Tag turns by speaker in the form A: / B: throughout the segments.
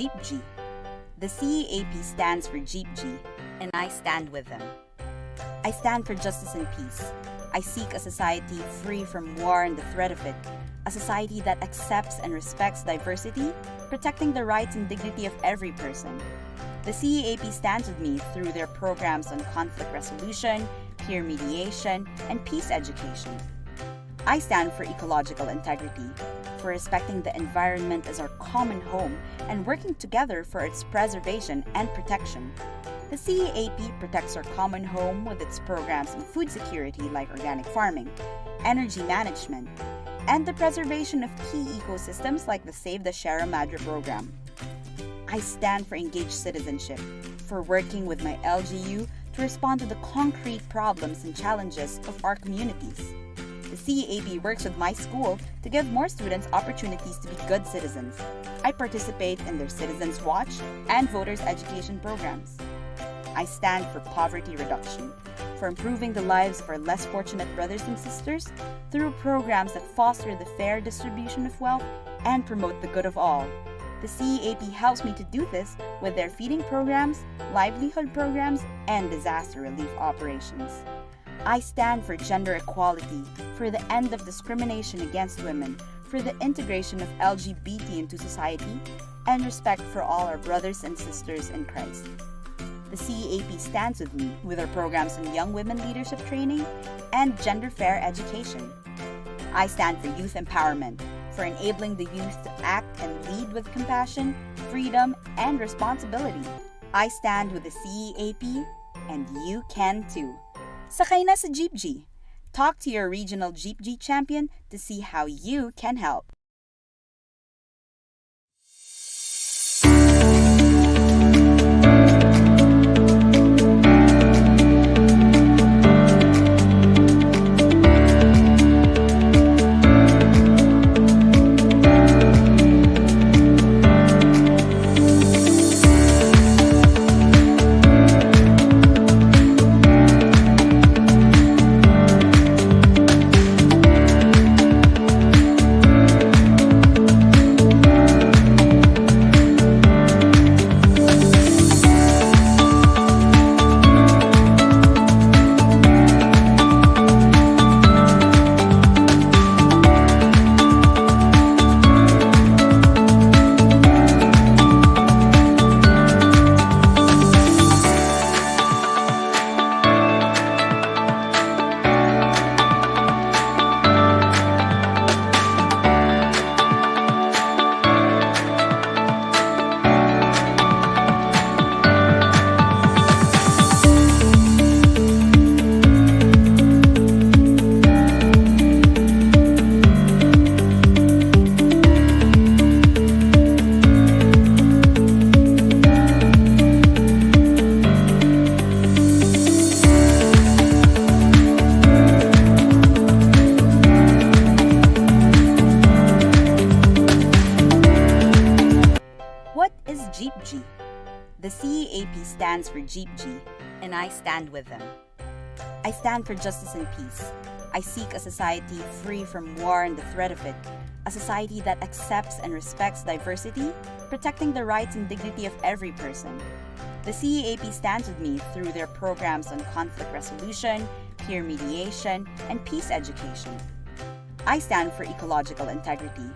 A: JEEPGY. The CEAP stands for JEEPGY, and I stand with them. I stand for justice and peace. I seek a society free from war and the threat of it, a society that accepts and respects diversity, protecting the rights and dignity of every person. The CEAP stands with me through their programs on conflict resolution, peer mediation, and peace education. I stand for ecological integrity, for respecting the environment as our common home and working together for its preservation and protection. The CEAP protects our common home with its programs in food security like organic farming, energy management, and the preservation of key ecosystems like the Save the Sierra Madre program. I stand for engaged citizenship, for working with my LGU to respond to the concrete problems and challenges of our communities. The CEAP works with my school to give more students opportunities to be good citizens. I participate in their Citizens Watch and Voters Education programs. I stand for poverty reduction, for improving the lives of our less fortunate brothers and sisters through programs that foster the fair distribution of wealth and promote the good of all. The CEAP helps me to do this with their feeding programs, livelihood programs, and disaster relief operations. I stand for gender equality, for the end of discrimination against women, for the integration of LGBT into society, and respect for all our brothers and sisters in Christ. The CEAP stands with me with our programs in young women leadership training and gender fair education. I stand for youth empowerment, for enabling the youth to act and lead with compassion, freedom, and responsibility. I stand with the CEAP, and you can too. Sakay na sa JEEPGY. Talk to your regional JEEPGY champion to see how you can help. JEEPGY. The CEAP stands for JEEPGY, and I stand with them. I stand for justice and peace. I seek a society free from war and the threat of it, a society that accepts and respects diversity, protecting the rights and dignity of every person. The CEAP stands with me through their programs on conflict resolution, peer mediation, and peace education. I stand for ecological integrity,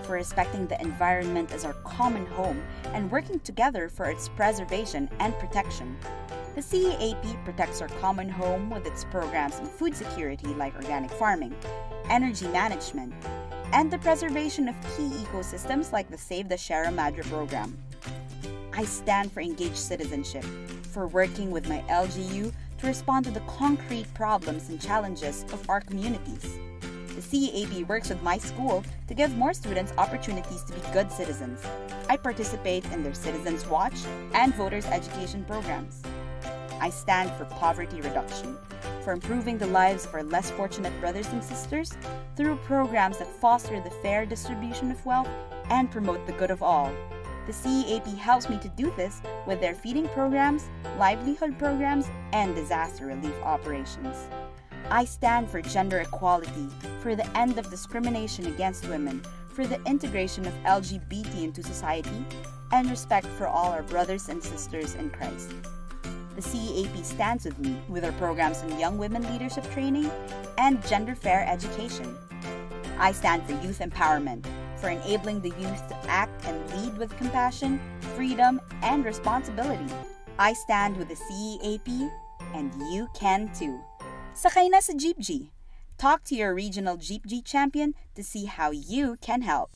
A: for respecting the environment as our common home and working together for its preservation and protection. The CEAP protects our common home with its programs in food security like organic farming, energy management, and the preservation of key ecosystems like the Save the Sierra Madre program. I stand for engaged citizenship, for working with my LGU to respond to the concrete problems and challenges of our communities. The CEAP works with my school to give more students opportunities to be good citizens. I participate in their Citizens Watch and Voters Education programs. I stand for poverty reduction, for improving the lives of our less fortunate brothers and sisters through programs that foster the fair distribution of wealth and promote the good of all. The CEAP helps me to do this with their feeding programs, livelihood programs, and disaster relief operations. I stand for gender equality, for the end of discrimination against women, for the integration of LGBT into society, and respect for all our brothers and sisters in Christ. The CEAP stands with me with our programs in young women leadership training and gender fair education. I stand for youth empowerment, for enabling the youth to act and lead with compassion, freedom, and responsibility. I stand with the CEAP, and you can too. Sakay na sa JEEPGY. Talk to your regional JEEPGY champion to see how you can help.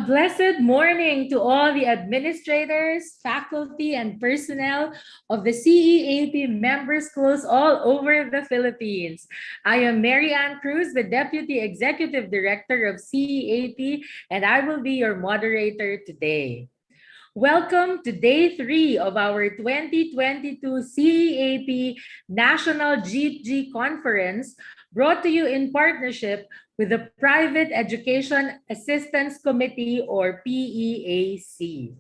B: Blessed morning to all the administrators, faculty, and personnel of the CEAP member schools all over the Philippines. I am Mary Ann Cruz, the Deputy Executive Director of CEAP, and I will be your moderator today. Welcome to Day 3 of our 2022 CEAP National JEEPGY Conference, brought to you in partnership with the Private Education Assistance Committee, or PEAC.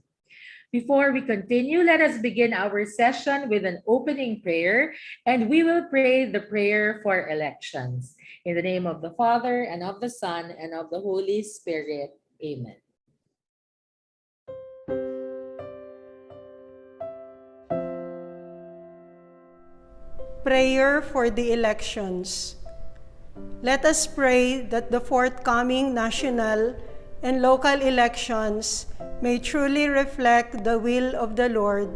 B: Before we continue, let us begin our session with an opening prayer, and we will pray the prayer for elections. In the name of the Father, and of the Son, and of the Holy Spirit. Amen.
C: Prayer for the elections. Let us pray that the forthcoming national and local elections may truly reflect the will of the Lord,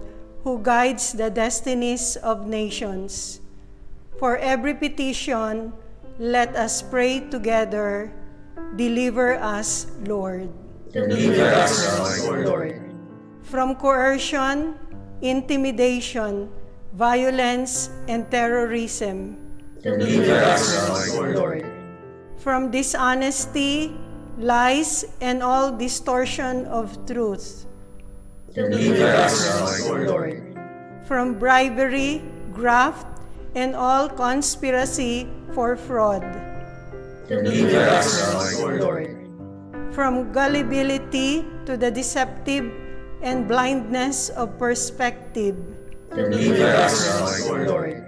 C: who guides the destinies of nations. For every petition, let us pray together. Deliver us, Lord.
B: Deliver us, Lord.
C: From coercion, intimidation, violence, and terrorism.
B: Deliver us, Lord.
C: From dishonesty, lies, and all distortion of truth.
B: Deliver us, Lord.
C: From bribery, graft, and all conspiracy for fraud.
B: Deliver us, Lord.
C: From gullibility to the deceptive and blindness of perspective.
B: Deliver us, Lord.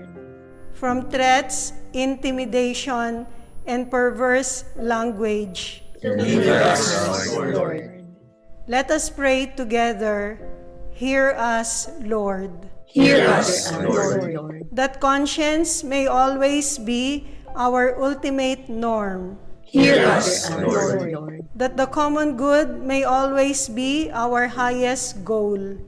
C: From threats, intimidation, and perverse language.
B: Deliver us, Lord.
C: Let us pray together. Hear us, Lord.
B: Hear us, Lord.
C: That conscience may always be our ultimate norm.
B: Hear us, Lord.
C: That the common good may always be our highest goal.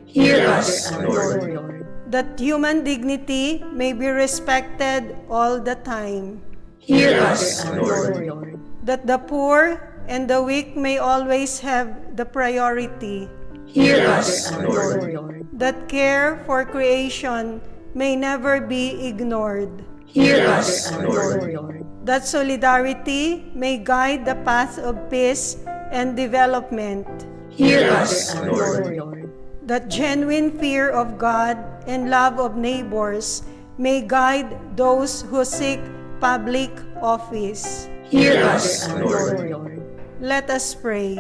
B: Hear us, Lord.
C: that human dignity may be respected all the time,
B: Hear us, Lord.
C: that the poor and the weak may always have the priority,
B: Hear us, Lord.
C: that care for creation may never be ignored,
B: Hear us, Lord.
C: that solidarity may guide the path of peace and development,
B: Hear us, Lord.
C: that genuine fear of God and love of neighbors may guide those who seek public office.
B: Hear us, Lord.
C: Let us pray.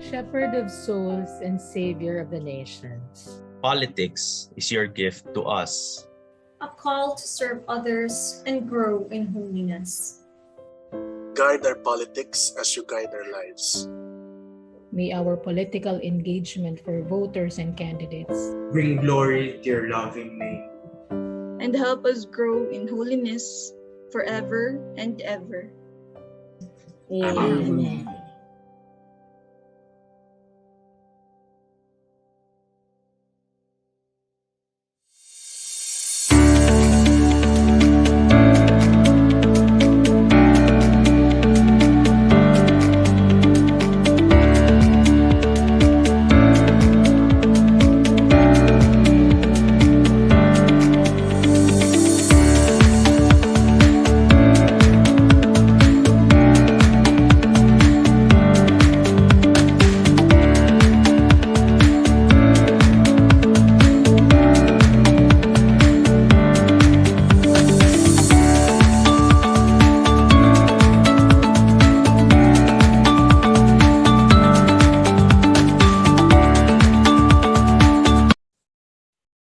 B: Shepherd of souls and Savior of the nations.
D: Politics is your gift to us.
E: A call to serve others and grow in holiness.
F: Guide our politics as you guide our lives.
B: May our political engagement for voters and candidates
G: bring glory to your loving name.
H: And help us grow in holiness forever and ever.
B: Amen.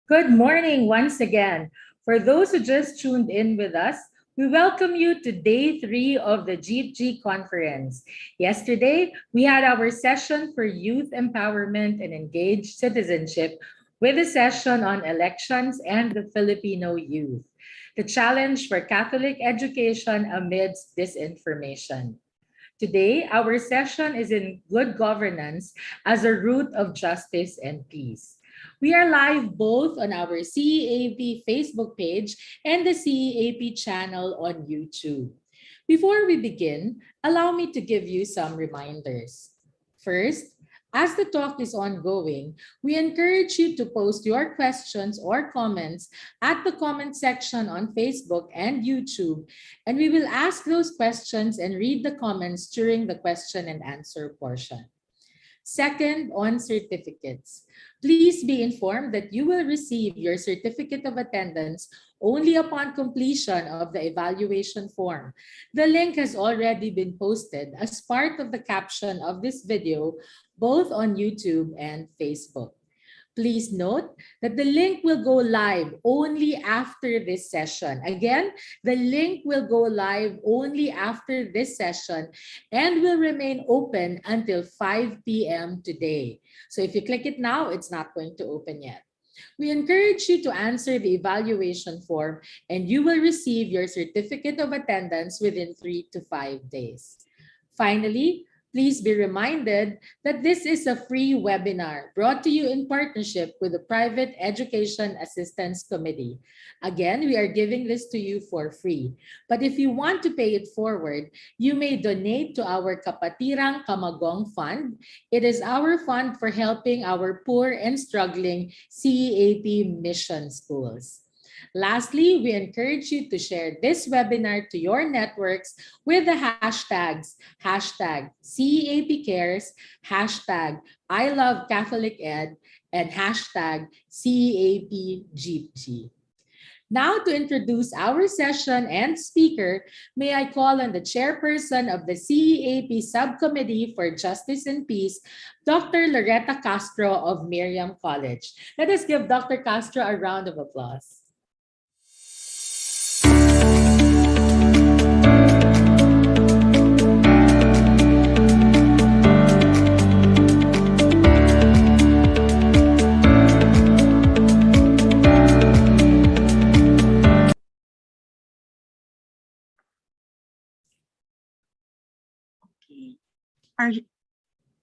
B: Good morning once again. For those who just tuned in with us, we welcome you to day 3 of the JEEPGY conference. Yesterday, we had our session for youth empowerment and engaged citizenship with a session on elections and the Filipino youth, the challenge for Catholic education amidst disinformation. Today, our session is in good governance as a root of justice and peace. We are live both on our CEAP Facebook page and the CEAP channel on YouTube. Before we begin, allow me to give you some reminders. First, as the talk is ongoing, we encourage you to post your questions or comments at the comment section on Facebook and YouTube, and we will ask those questions and read the comments during the question and answer portion. Second, on certificates. Please be informed that you will receive your certificate of attendance only upon completion of the evaluation form. The link has already been posted as part of the caption of this video, both on YouTube and Facebook. Please note that the link will go live only after this session. Again, the link will go live only after this session and will remain open until 5 p.m. today. So if you click it now, it's not going to open yet. We encourage you to answer the evaluation form and you will receive your certificate of attendance within 3 to 5 days. Finally, please be reminded that this is a free webinar brought to you in partnership with the Private Education Assistance Committee. Again, we are giving this to you for free. But if you want to pay it forward, you may donate to our Kapatirang Kamagong Fund. It is our fund for helping our poor and struggling CEAP mission schools. Lastly, we encourage you to share this webinar to your networks with the hashtags #CEAPcares, #ILoveCatholicEd, and #CEAPJEEPGY. Now to introduce our session and speaker, may I call on the Chairperson of the CEAP Subcommittee for Justice and Peace, Dr. Loretta Castro of Miriam College. Let us give Dr. Castro a round of applause.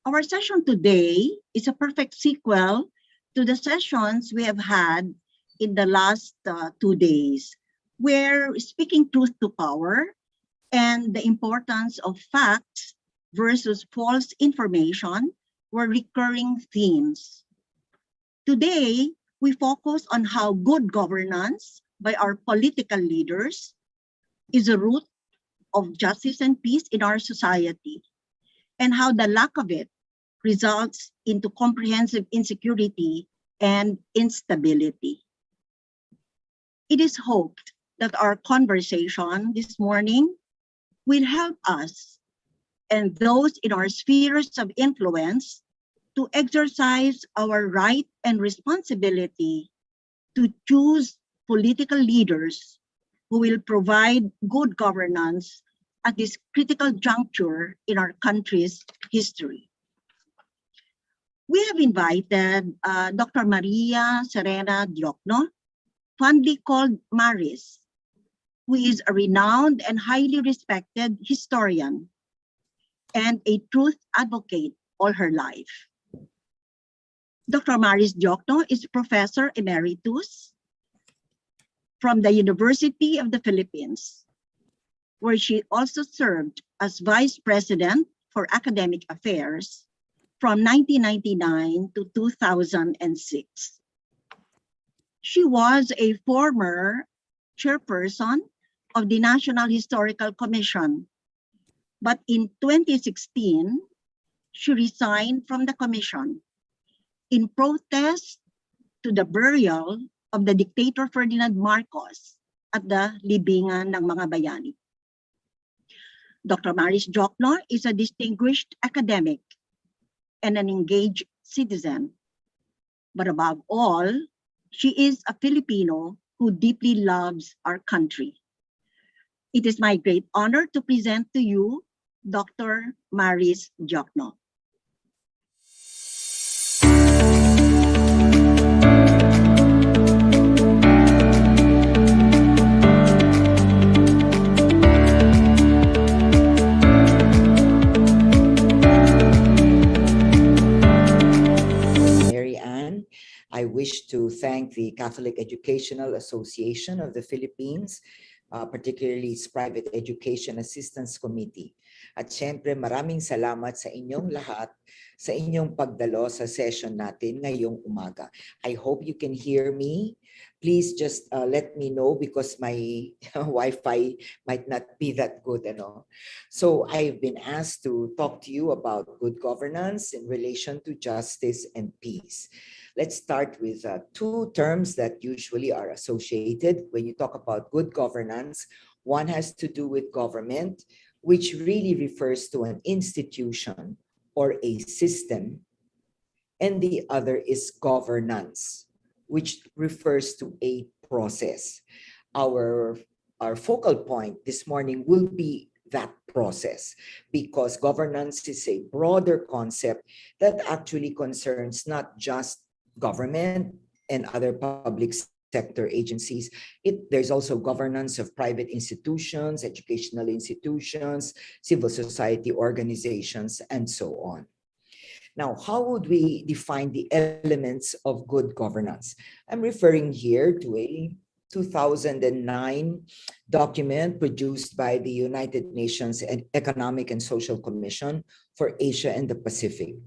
I: Our session today is a perfect sequel to the sessions we have had in the last 2 days, where speaking truth to power and the importance of facts versus false information were recurring themes. Today, we focus on how good governance by our political leaders is a root of justice and peace in our society, and how the lack of it results into comprehensive insecurity and instability. It is hoped that our conversation this morning will help us and those in our spheres of influence to exercise our right and responsibility to choose political leaders who will provide good governance at this critical juncture in our country's history. We have invited Dr. Maria Serena Diokno, fondly called Maris, who is a renowned and highly respected historian and a truth advocate all her life. Dr. Maris Diokno is Professor Emeritus from the University of the Philippines, where she also served as Vice President for Academic Affairs from 1999 to 2006. She was a former chairperson of the National Historical Commission, but in 2016, she resigned from the commission in protest to the burial of the dictator Ferdinand Marcos at the libingan ng mga bayani. Dr. Maris Diokno is a distinguished academic and an engaged citizen. But above all, she is a Filipino who deeply loves our country. It is my great honor to present to you Dr. Maris Diokno.
J: I wish to thank the Catholic Educational Association of the Philippines, particularly its Private Education Assistance Committee. At syempre, maraming salamat sa inyong lahat sa inyong pagdalo sa session natin ngayong umaga. I hope you can hear me. Please just let me know because my Wi-Fi might not be that good. So I've been asked to talk to you about good governance in relation to justice and peace. Let's start with two terms that usually are associated when you talk about good governance. One has to do with government, which really refers to an institution or a system. And the other is governance, which refers to a process. Our focal point this morning will be that process, because governance is a broader concept that actually concerns not just government and other public sector agencies. There's also governance of private institutions, educational institutions, civil society organizations, and so on. Now, how would we define the elements of good governance? I'm referring here to a 2009 document produced by the United Nations Economic and Social Commission for Asia and the Pacific.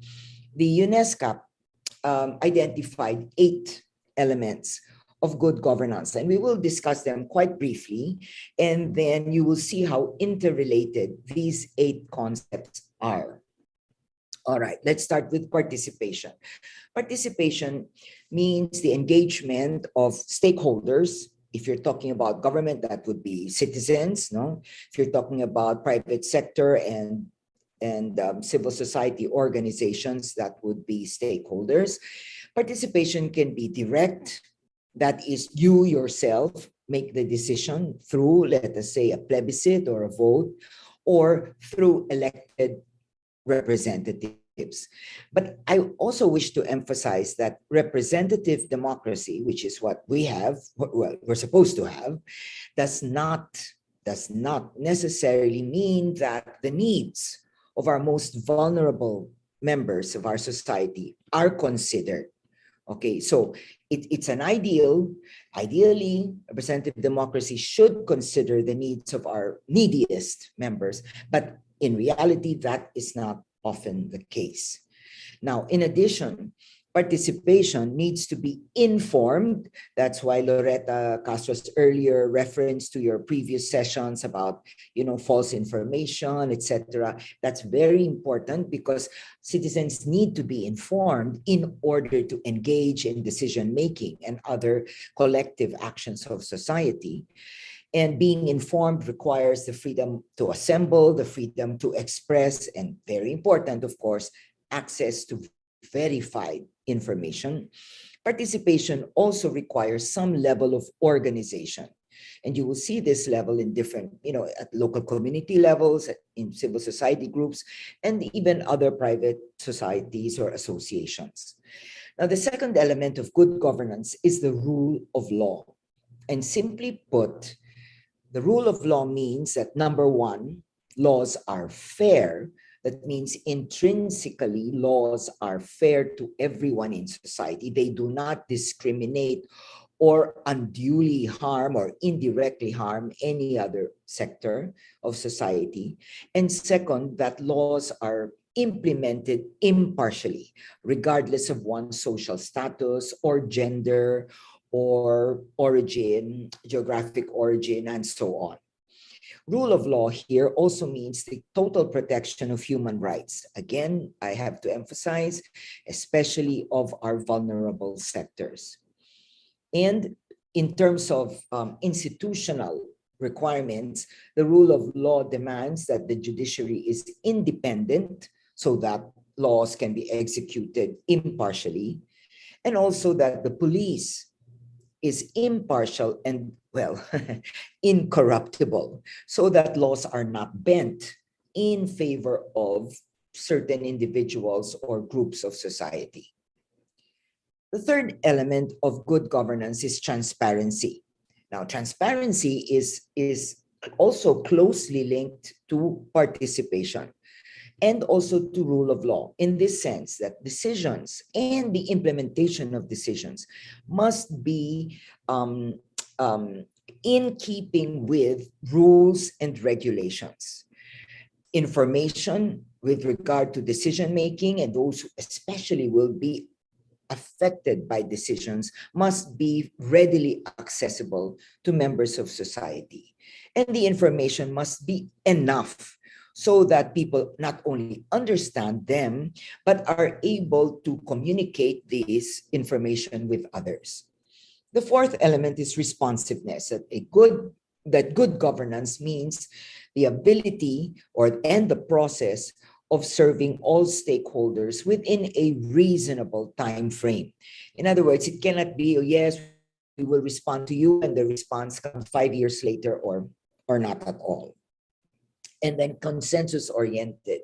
J: The UNESCO identified 8 elements of good governance, and we will discuss them quite briefly, and then you will see how interrelated these 8 concepts are. All right, let's start with participation. Participation means the engagement of stakeholders. If you're talking about government, that would be citizens, no? If you're talking about private sector and civil society organizations, that would be stakeholders. Participation can be direct, that is you yourself make the decision through, let us say, a plebiscite or a vote, or through elected representatives. But I also wish to emphasize that representative democracy, which is what we have, well, we're supposed to have, does not necessarily mean that the needs of our most vulnerable members of our society are considered. Okay, so it's an ideal. Ideally, representative democracy should consider the needs of our neediest members, but in reality, that is not often the case. Now, in addition, participation needs to be informed. That's why Loretta Castro's earlier reference to your previous sessions about, false information, etc. That's very important because citizens need to be informed in order to engage in decision-making and other collective actions of society. And being informed requires the freedom to assemble, the freedom to express, and very important, of course, access to verified information. Participation also requires some level of organization. And you will see this level in different, at local community levels, in civil society groups, and even other private societies or associations. Now, the second element of good governance is the rule of law. And simply put, the rule of law means that, number one, laws are fair. That means intrinsically, laws are fair to everyone in society. They do not discriminate or unduly harm or indirectly harm any other sector of society. And second, that laws are implemented impartially, regardless of one's social status or gender or origin, geographic origin, and so on. Rule of law here also means the total protection of human rights. Again, I have to emphasize, especially of our vulnerable sectors. And in terms of institutional requirements, the rule of law demands that the judiciary is independent so that laws can be executed impartially, and also that the police is impartial and, incorruptible, so that laws are not bent in favor of certain individuals or groups of society. The third element of good governance is transparency. Now, transparency is also closely linked to participation and also to rule of law, in this sense that decisions and the implementation of decisions must be in keeping with rules and regulations. Information with regard to decision-making and those who especially will be affected by decisions must be readily accessible to members of society. And the information must be enough so that people not only understand them, but are able to communicate this information with others. The fourth element is responsiveness. That good governance means the ability and the process of serving all stakeholders within a reasonable time frame. In other words, it cannot be, oh, yes, we will respond to you, and the response comes 5 years later or not at all. And then consensus-oriented.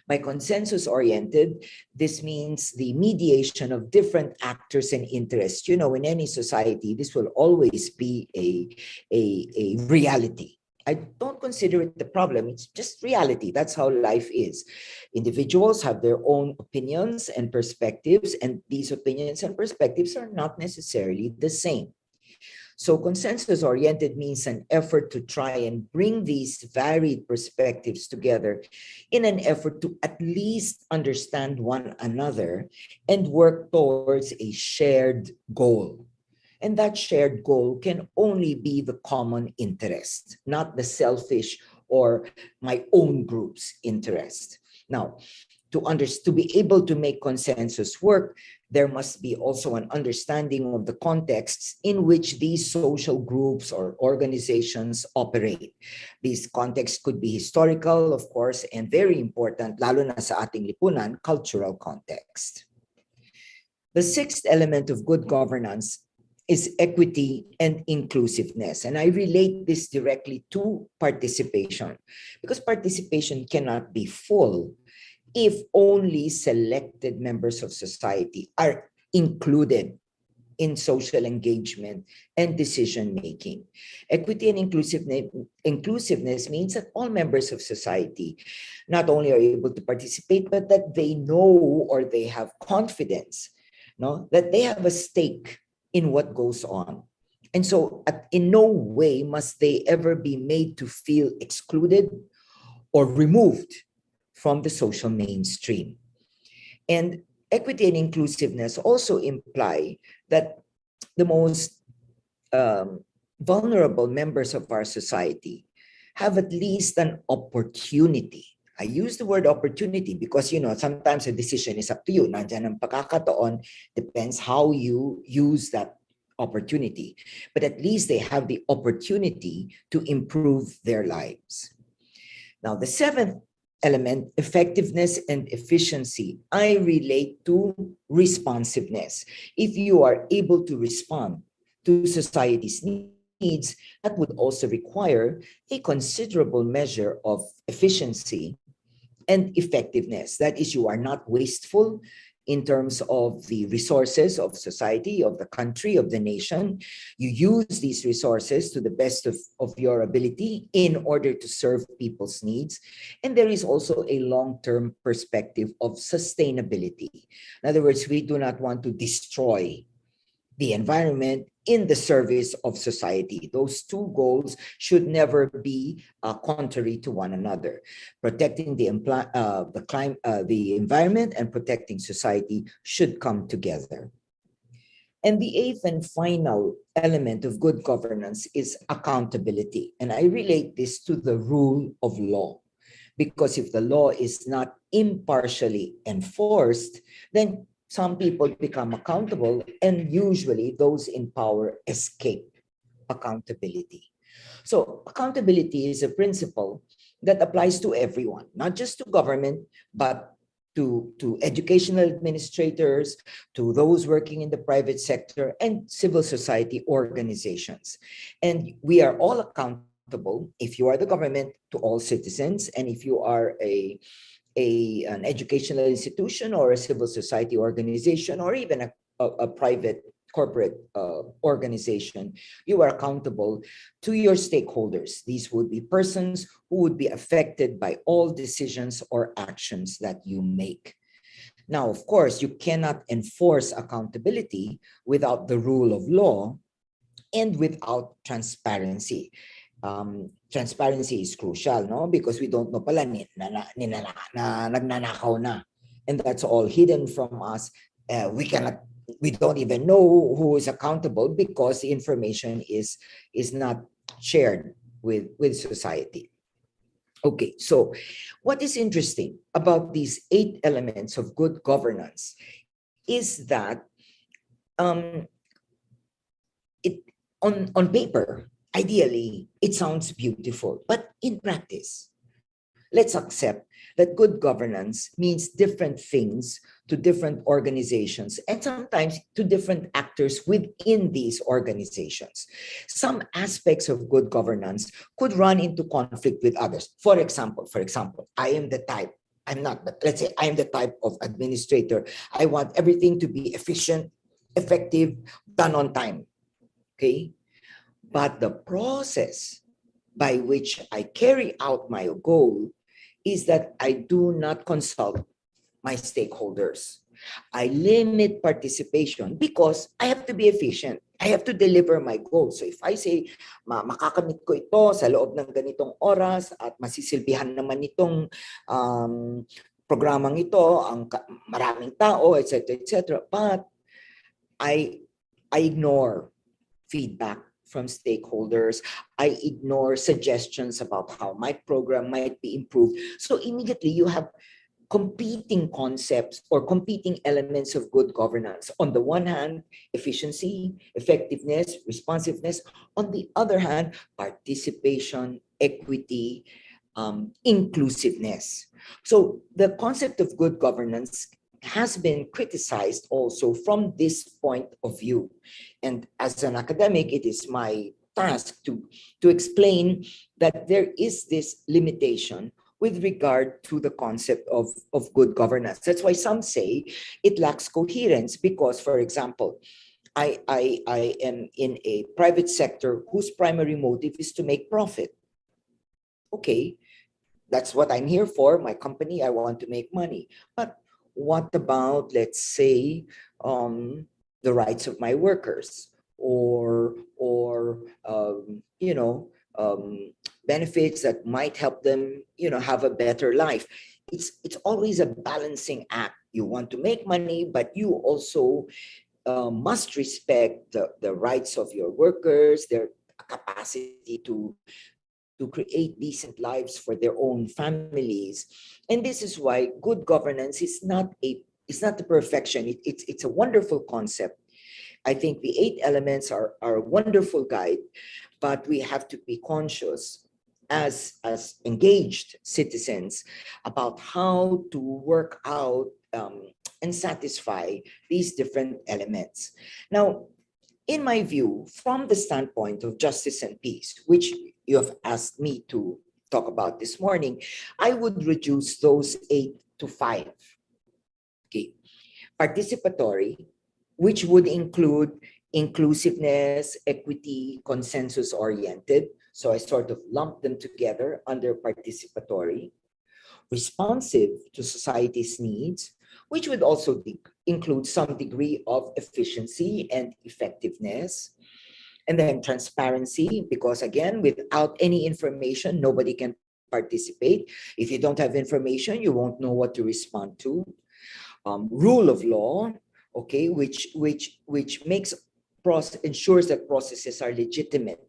J: By consensus-oriented, this means the mediation of different actors and interests. In any society, this will always be a reality. I don't consider it the problem. It's just reality. That's how life is. Individuals have their own opinions and perspectives, and these opinions and perspectives are not necessarily the same. So consensus-oriented means an effort to try and bring these varied perspectives together in an effort to at least understand one another and work towards a shared goal. And that shared goal can only be the common interest, not the selfish or my own group's interest. Now, to be able to make consensus work, there must be also an understanding of the contexts in which these social groups or organizations operate. These contexts could be historical, of course, and very important, lalo na sa ating lipunan, cultural context. The sixth element of good governance is equity and inclusiveness. And I relate this directly to participation, because participation cannot be full if only selected members of society are included in social engagement and decision-making. Equity and inclusiveness means that all members of society not only are able to participate, but that they know or they have confidence, that they have a stake in what goes on. And so in no way must they ever be made to feel excluded or removed from the social mainstream. And equity and inclusiveness also imply that the most vulnerable members of our society have at least an opportunity. I use the word opportunity because, sometimes a decision is up to you. Nandyan ang pagkakataon, depends how you use that opportunity. But at least they have the opportunity to improve their lives. Now, the seventh element, effectiveness and efficiency, I relate to responsiveness. If you are able to respond to society's needs, that would also require a considerable measure of efficiency and effectiveness. That is, you are not wasteful in terms of the resources of society, of the country, of the nation. You use these resources to the best of your ability in order to serve people's needs. And there is also a long-term perspective of sustainability. In other words, we do not want to destroy the environment in the service of society. Those two goals should never be contrary to one another. Protecting the environment and protecting society should come together. And the eighth and final element of good governance is accountability. And I relate this to the rule of law. Because if the law is not impartially enforced, then some people become accountable, and usually those in power escape accountability. So accountability is a principle that applies to everyone, not just to government, but to educational administrators, to those working in the private sector, and civil society organizations. And we are all accountable, if you are the government, to all citizens, and if you are an educational institution or a civil society organization or even a private corporate organization, you are accountable to your stakeholders. These would be persons who would be affected by all decisions or actions that you make. Now, of course, you cannot enforce accountability without the rule of law and without transparency. Transparency is crucial, no? Because we don't know pala nagnanakaw na, and that's all hidden from us. We don't even know who is accountable because the information is not shared with society. Okay, so what is interesting about these 8 elements of good governance is that on paper, ideally, it sounds beautiful, but in practice, let's accept that good governance means different things to different organizations and sometimes to different actors within these organizations. Some aspects of good governance could run into conflict with others. For example, I am the type, I'm not, but let's say I am the type of administrator. I want everything to be efficient, effective, done on time. Okay? But the process by which I carry out my goal is that I do not consult my stakeholders. I limit participation because I have to be efficient. I have to deliver my goal. So if I say, makakamit ko ito sa loob ng ganitong oras at masisilbihan naman itong programang ito, ang maraming tao, etc., etc. But I ignore feedback from stakeholders. I ignore suggestions about how my program might be improved. So immediately you have competing concepts or competing elements of good governance. On the one hand, efficiency, effectiveness, responsiveness. On the other hand, participation, equity, inclusiveness. So the concept of good governance has been criticized also from this point of view. And as an academic, it is my task to explain that there is this limitation with regard to the concept of good governance. That's why some say it lacks coherence because, for example, I am in a private sector whose primary motive is to make profit. Okay, that's what I'm here for. My company, I want to make money. But what about, let's say, the rights of my workers, or benefits that might help them, have a better life. It's always a balancing act. You want to make money, but you also must respect the rights of your workers, their capacity to create decent lives for their own families. And this is why good governance is not the perfection. It's a wonderful concept. I think the 8 elements are a wonderful guide, but we have to be conscious as engaged citizens about how to work out and satisfy these different elements. Now, in my view, from the standpoint of justice and peace, which you have asked me to talk about this morning, I would reduce those 8 to 5. Okay. Participatory, which would include inclusiveness, equity, consensus-oriented. So I sort of lump them together under participatory. Responsive to society's needs, which would also include some degree of efficiency and effectiveness. And then transparency, because again, without any information, nobody can participate. If you don't have information, you won't know what to respond to. Rule of law, okay, which ensures that processes are legitimate,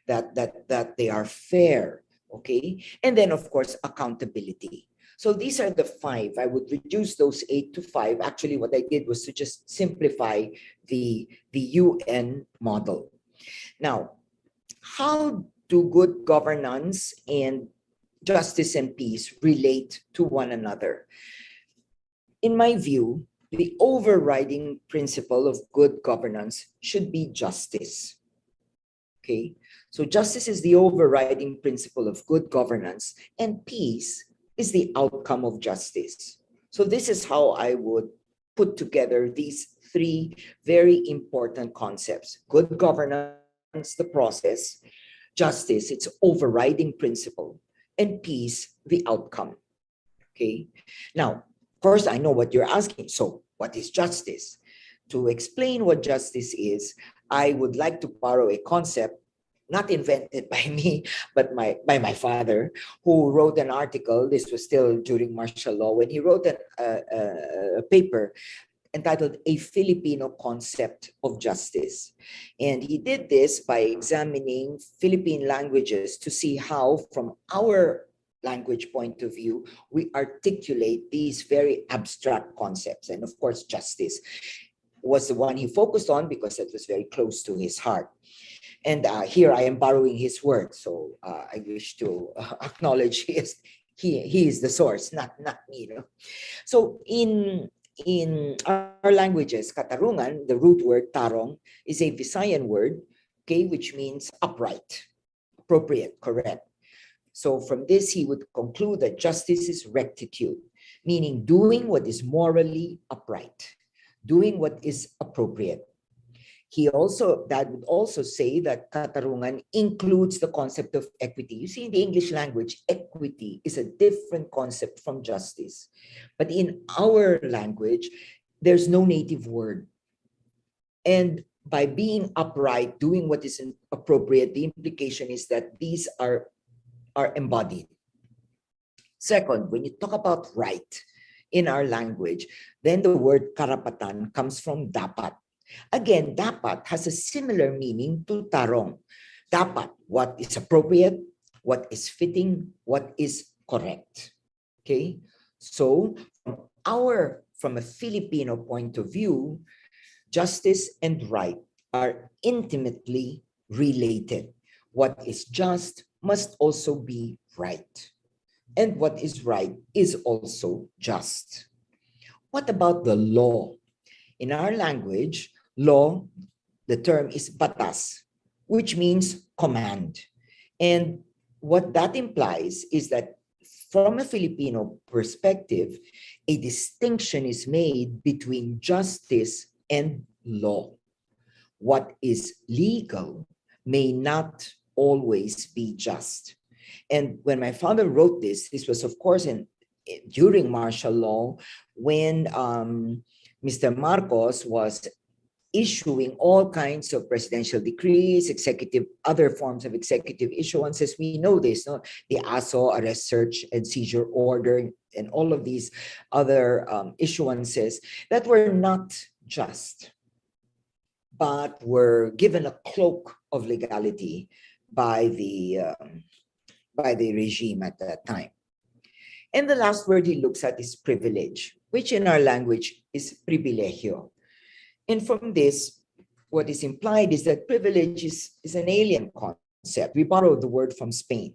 J: that they are fair, okay, and then of course accountability. So these are the 5. I would reduce those 8 to 5. Actually, what I did was to just simplify the UN model. Now, how do good governance and justice and peace relate to one another? In my view, the overriding principle of good governance should be justice. Okay, so justice is the overriding principle of good governance, and peace is the outcome of justice. So this is how I would put together these 3 very important concepts: good governance, the process; justice, its overriding principle; and peace, the outcome. Okay, now, first, I know what you're asking. So what is justice? To explain what justice is, I would like to borrow a concept not invented by me, but by my father, who wrote an article. This was still during martial law, when he wrote a paper entitled A Filipino Concept of Justice. And he did this by examining Philippine languages to see how, from our language point of view, we articulate these very abstract concepts. And of course, justice was the one he focused on because it was very close to his heart. And here I am borrowing his words, so I wish to acknowledge he is the source, not me. So in our languages, Katarungan, the root word tarong, is a Visayan word, okay, which means upright, appropriate, correct. So from this, he would conclude that justice is rectitude, meaning doing what is morally upright, doing what is appropriate. That would also say that Katarungan includes the concept of equity. You see, in the English language, equity is a different concept from justice. But in our language, there's no native word. And by being upright, doing what is appropriate, the implication is that these are embodied. Second, when you talk about right in our language, then the word karapatan comes from dapat. Again, dapat has a similar meaning to tarong. Dapat, what is appropriate, what is fitting, what is correct. Okay, so from a Filipino point of view, justice and right are intimately related. What is just must also be right, and what is right is also just. What about the law? In our language, law, the term is batas, which means command. And what that implies is that from a Filipino perspective, a distinction is made between justice and law. What is legal may not always be just. And when my father wrote this was of course during martial law, when Mr. Marcos was issuing all kinds of presidential decrees, other forms of executive issuances. We know this, no? The ASO, arrest, search, and seizure order, and all of these other issuances that were not just, but were given a cloak of legality by the regime at that time. And the last word he looks at is privilege, which in our language is privilegio. And from this, what is implied is that privilege is an alien concept. We borrowed the word from Spain.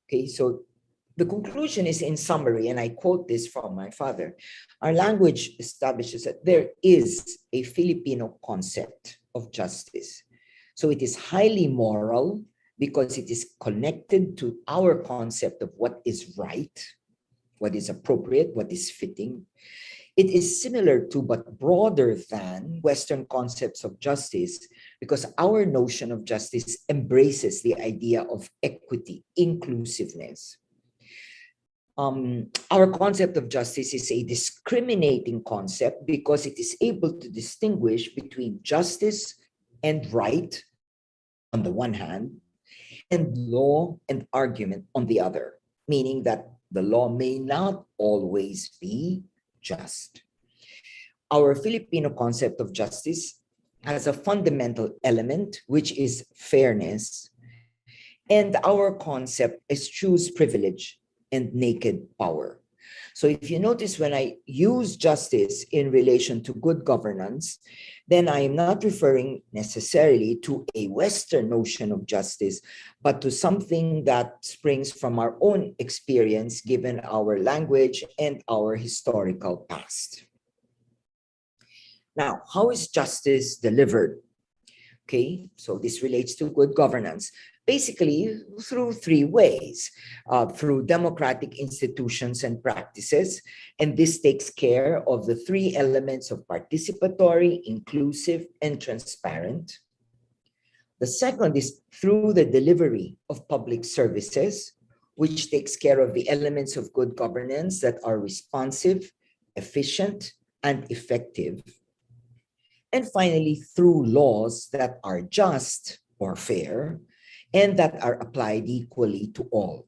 J: Okay, so the conclusion is, in summary, and I quote this from my father, our language establishes that there is a Filipino concept of justice. So it is highly moral because it is connected to our concept of what is right, what is appropriate, what is fitting. It is similar to, but broader than, Western concepts of justice, because our notion of justice embraces the idea of equity, inclusiveness. Our concept of justice is a discriminating concept because it is able to distinguish between justice and right on the one hand, and law and argument on the other, meaning that the law may not always be just. Our Filipino concept of justice has a fundamental element, which is fairness, and our concept eschews privilege and naked power. So if you notice, when I use justice in relation to good governance, then I am not referring necessarily to a Western notion of justice, but to something that springs from our own experience, given our language and our historical past. Now, how is justice delivered? Okay, so this relates to good governance. Basically, through three ways, through democratic institutions and practices, and this takes care of the three elements of participatory, inclusive, and transparent. The second is through the delivery of public services, which takes care of the elements of good governance that are responsive, efficient, and effective. And finally, through laws that are just or fair, and that are applied equally to all.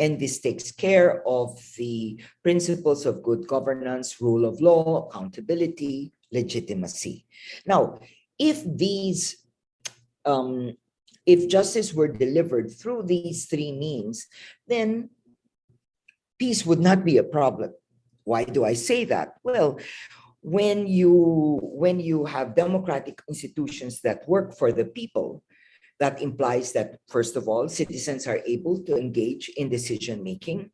J: And this takes care of the principles of good governance, rule of law, accountability, legitimacy. Now, if justice were delivered through these three means, then peace would not be a problem. Why do I say that? Well, when you have democratic institutions that work for the people, that implies that, first of all, citizens are able to engage in decision-making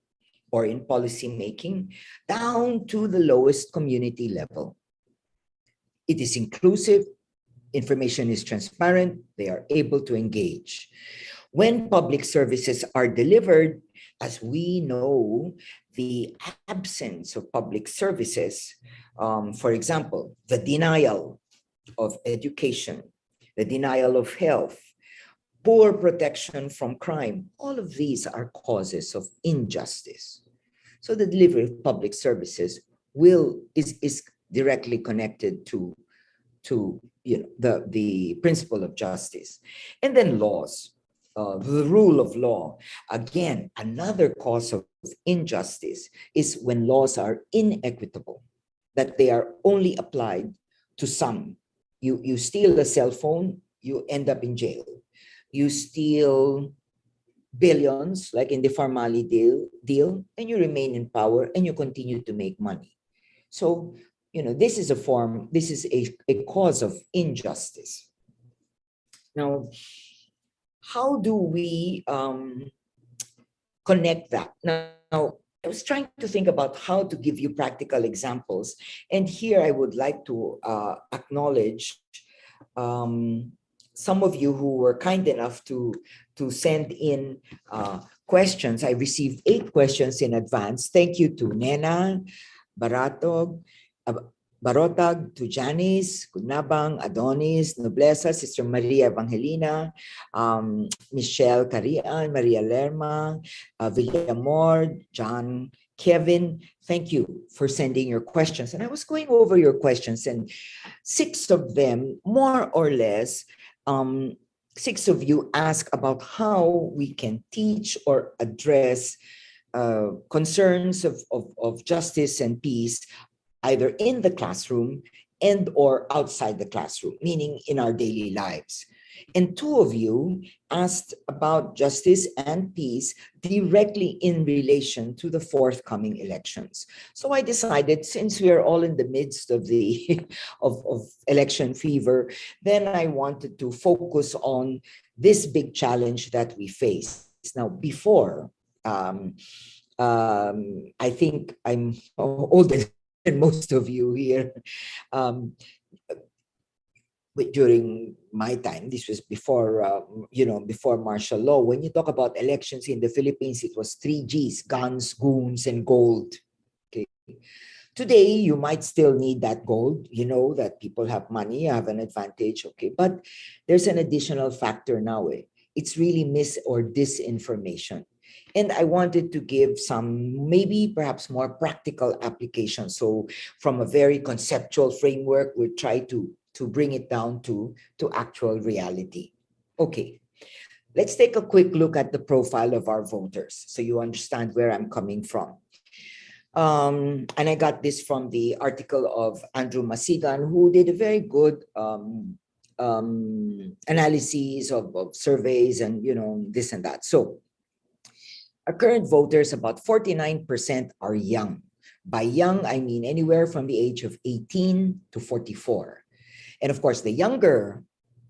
J: or in policy-making down to the lowest community level. It is inclusive, information is transparent, they are able to engage. When public services are delivered, as we know, the absence of public services, for example, the denial of education, the denial of health, poor protection from crime, all of these are causes of injustice. So the delivery of public services is directly connected to the principle of justice. And then laws, the rule of law. Again, another cause of injustice is when laws are inequitable, that they are only applied to some. You steal a cell phone, you end up in jail. You steal billions, like in the Farmali deal, and you remain in power and you continue to make money. So, this is a cause of injustice. Now, how do we connect that? Now, I was trying to think about how to give you practical examples. And here I would like to acknowledge some of you who were kind enough to send in questions. I received 8 questions in advance. Thank you to Nena, Barotag, to Janice, Kunabang, Adonis, Noblesa, Sister Maria Evangelina, Michelle Carian, Maria Lerma, Villamor, John Kevin, thank you for sending your questions. And I was going over your questions, and 6 of them, more or less, 6 of you ask about how we can teach or address concerns of justice and peace, either in the classroom and or outside the classroom, meaning in our daily lives. And 2 of you asked about justice and peace directly in relation to the forthcoming elections. So I decided, since we are all in the midst of the of election fever, then I wanted to focus on this big challenge that we face. Now, before, I think I'm older than most of you here. But during my time, this was before, before martial law. When you talk about elections in the Philippines, it was 3 Gs, guns, goons, and gold. Okay. Today, you might still need that gold, that people have money, have an advantage, okay? But there's an additional factor now. It's really mis or disinformation. And I wanted to give some, maybe perhaps more practical applications. So from a very conceptual framework, we'll try to bring it down to actual reality. Okay, let's take a quick look at the profile of our voters so you understand where I'm coming from. And I got this from the article of Andrew Masigan, who did a very good analysis of surveys and, this and that. So our current voters, about 49% are young. By young, I mean anywhere from the age of 18 to 44. And of course, the younger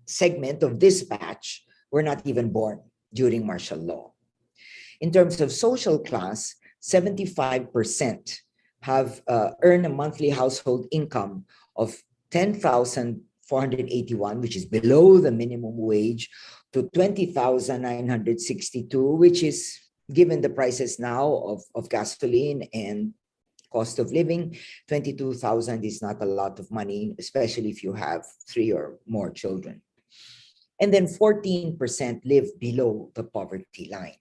J: segment of this batch were not even born during martial law. In terms of social class, 75% have earned a monthly household income of 10,481, which is below the minimum wage, to 20,962, which is, given the prices now of gasoline and cost of living, 22,000 is not a lot of money, especially if you have 3 or more children. And then 14% live below the poverty line.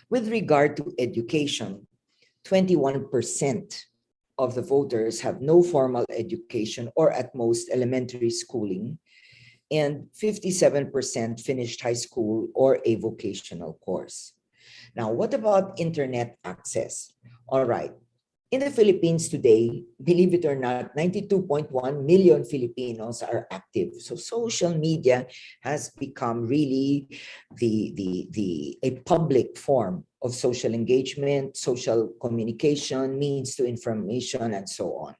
J: With regard to education, 21% of the voters have no formal education or at most elementary schooling, and 57% finished high school or a vocational course. Now, what about internet access? All right. In the Philippines today, believe it or not, 92.1 million Filipinos are active. So social media has become really a public form of social engagement, social communication, means to information, and so on.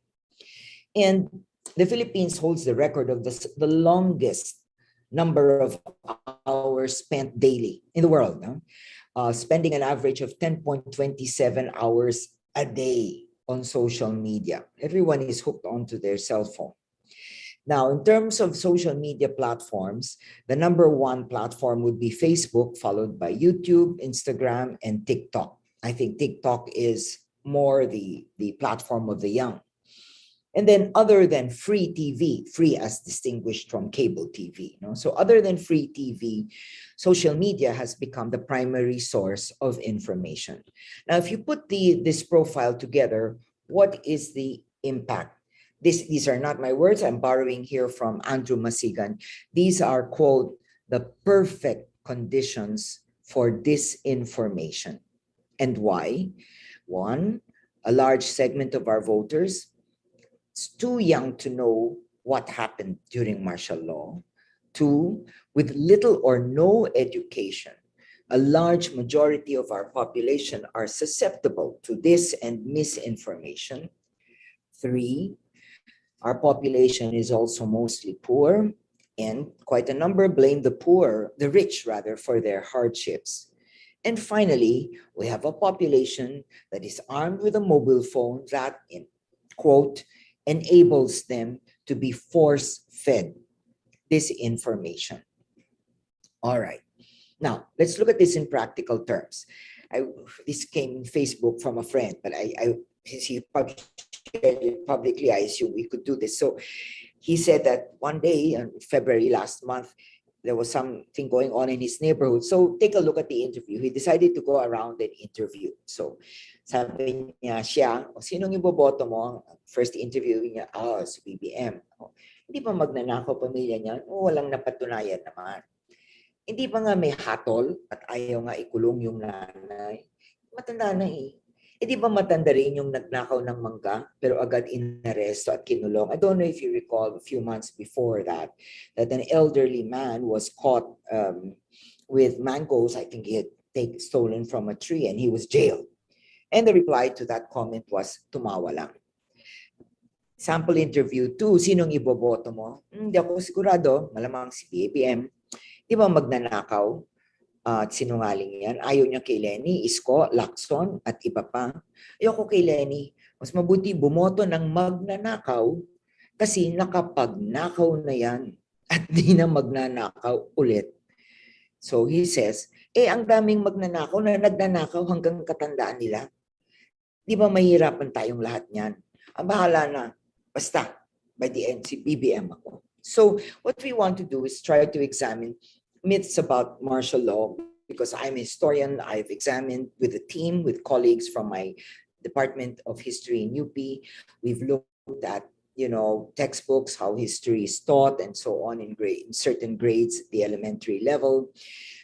J: And the Philippines holds the record of the longest number of hours spent daily in the world, spending an average of 10.27 hours a day on social media. Everyone is hooked onto their cell phone. Now, in terms of social media platforms, the number 1 platform would be Facebook, followed by YouTube, Instagram, and TikTok. I think TikTok is more the platform of the young. And then other than free TV, free as distinguished from cable TV. So other than free TV, social media has become the primary source of information. Now, if you put this profile together, what is the impact? These are not my words. I'm borrowing here from Andrew Masigan. These are, quote, the perfect conditions for disinformation. And why? 1, a large segment of our voters too young to know what happened during martial law. 2, with little or no education, a large majority of our population are susceptible to dis and misinformation. 3, our population is also mostly poor, and quite a number blame the rich rather, for their hardships. And finally, we have a population that is armed with a mobile phone that, quote, enables them to be force-fed this information. All right. Now, let's look at this in practical terms. This came in Facebook from a friend, but since he shared it publicly, I assume we could do this. So he said that one day in February last month, there was something going on in his neighborhood. So take a look at the interview. He decided to go around and interview. So sabi niya siya, o sinong iboboto mo? First interview niya, si BBM. Hindi ba magnanakaw pamilya niya? Walang napatunayan naman. Hindi ba nga may hatol at ayaw nga ikulong yung nanay? Matanda na eh. Di ba matanda rin yung nagnakaw ng mangga pero agad inaresto at kinulong? I don't know if you recall a few months before that an elderly man was caught with mangoes. I think he had stolen from a tree and he was jailed. And the reply to that comment was, tumawa lang. Sample interview 2, sinong iboboto mo? Hindi ako sigurado, malamang si BBM. Di ba magnanakaw? At sinungaling yan. Ayaw niya kay Lenny, Isko, Lacson, at iba pa. Ayoko kay Lenny. Mas mabuti bumoto ng magnanakaw kasi nakapagnakaw na yan at di na magnanakaw ulit. So he says, ang daming magnanakaw na nagnanakaw hanggang katandaan nila. Di ba mahirapan tayong lahat niyan? Ang bahala na. Basta, by the end, si BBM ako. So what we want to do is try to examine myths about martial law, because I'm a historian. I've examined with a team, with colleagues from my Department of History in UP. We've looked at, textbooks, how history is taught and so on in certain grades, the elementary level.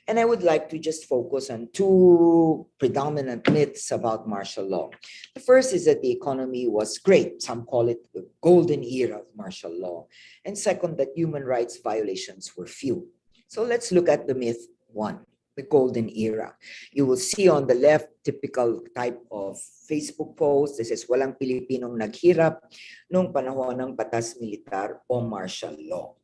J: And I would like to just focus on 2 predominant myths about martial law. The first is that the economy was great. Some call it the golden era of martial law. And second, that human rights violations were few. So let's look at the myth 1, the golden era. You will see on the left, typical type of Facebook post. This is walang Pilipinong naghirap nung panahon ng batas militar o martial law.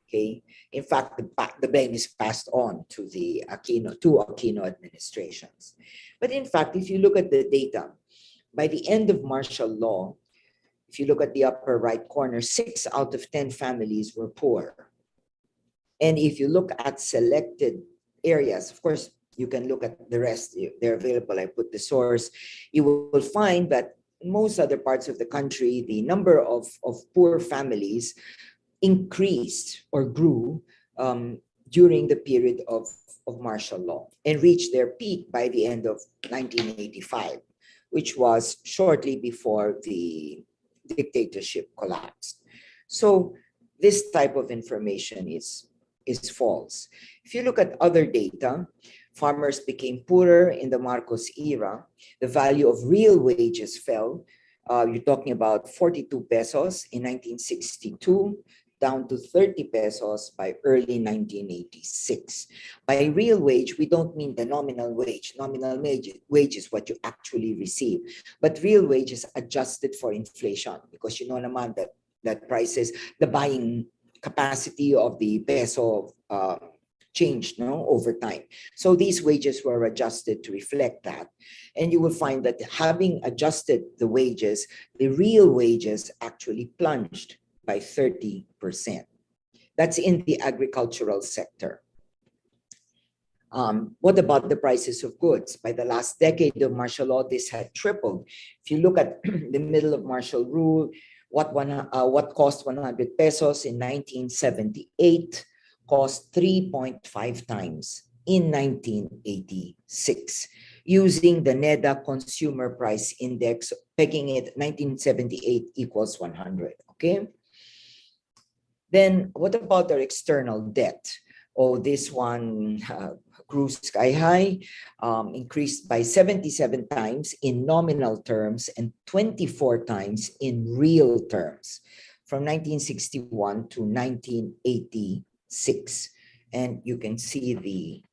J: Okay. In fact, the blame is passed on to the Aquino administrations. But in fact, if you look at the data, by the end of martial law, if you look at the upper right corner, 6 out of 10 families were poor. And if you look at selected areas, of course, you can look at the rest. They're available. I put the source. You will find that in most other parts of the country, the number of poor families increased or grew during the period of martial law and reached their peak by the end of 1985, which was shortly before the dictatorship collapsed. So this type of information is false. If you look at other data, farmers became poorer in the Marcos era. The value of real wages fell. You're talking about 42 pesos in 1962, down to 30 pesos by early 1986. By real wage, we don't mean the nominal wage. Nominal wage is what you actually receive. But real wage is adjusted for inflation, because you know naman that prices, the buying capacity of the peso changed over time. So these wages were adjusted to reflect that. And you will find that having adjusted the wages, the real wages actually plunged by 30%. That's in the agricultural sector. What about the prices of goods? By the last decade of martial law, this had tripled. If you look at the middle of martial rule, what cost 100 pesos in 1978 cost 3.5 times in 1986, using the NEDA Consumer Price Index, pegging it 1978 equals 100, okay? Then what about our external debt? This one grew sky high, increased by 77 times in nominal terms and 24 times in real terms from 1961 to 1986. And you can see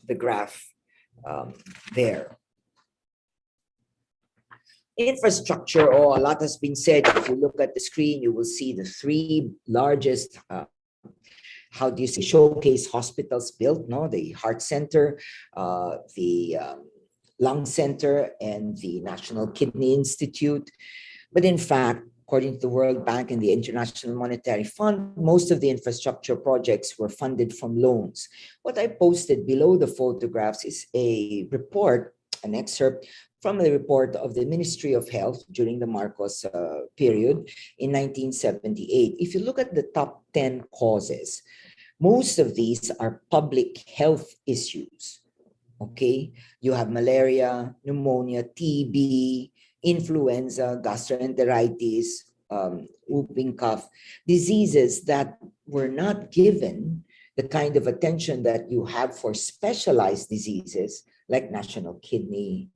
J: the graph there. Infrastructure, a lot has been said. If you look at the screen, you will see the 3 largest showcase hospitals built, the Heart Center, the Lung Center, and the National Kidney Institute. But in fact, according to the World Bank and the International Monetary Fund, most of the infrastructure projects were funded from loans. What I posted below the photographs is a report, an excerpt from the report of the Ministry of Health during the Marcos period in 1978. If you look at the top 10 causes, Most of these are public health issues. Okay, you have malaria, pneumonia, TB, influenza, gastroenteritis, whooping cough, diseases that were not given the kind of attention that you have for specialized diseases like National Kidney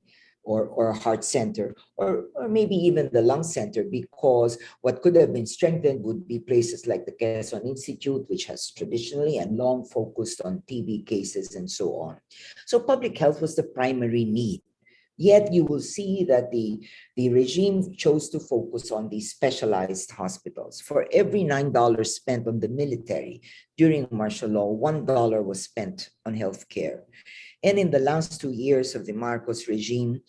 J: or Heart Center, or maybe even the Lung Center, because what could have been strengthened would be places like the Quezon Institute, which has traditionally and long focused on TB cases and so on. So public health was the primary need. Yet you will see that the regime chose to focus on these specialized hospitals. For every $9 spent on the military during martial law, $1 was spent on healthcare. And in the last 2 years of the Marcos regime,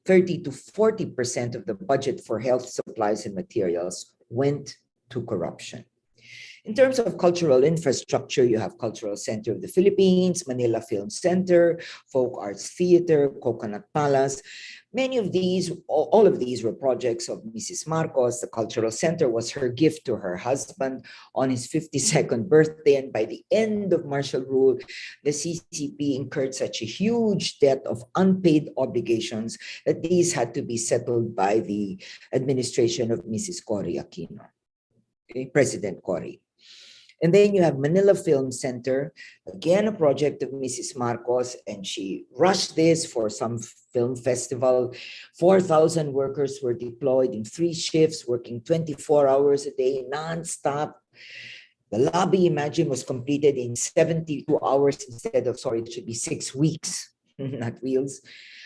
J: 30 to 40% of the budget for health supplies and materials went to corruption. In terms of cultural infrastructure, you have Cultural Center of the Philippines, Manila Film Center, Folk Arts Theater, Coconut Palace. Many of these, all of these were projects of Mrs. Marcos. The Cultural Center was her gift to her husband on his 52nd birthday. And by the end of martial rule, the CCP incurred such a huge debt of unpaid obligations that these had to be settled by the administration of Mrs. Cory Aquino, President Cory. And then you have Manila Film Center, again, a project of Mrs. Marcos, and she rushed this for some film festival. 4,000 workers were deployed in 3 shifts, working 24 hours a day, nonstop. The lobby, imagine, was completed in 72 hours instead of, sorry, it should be 6 weeks, not wheels.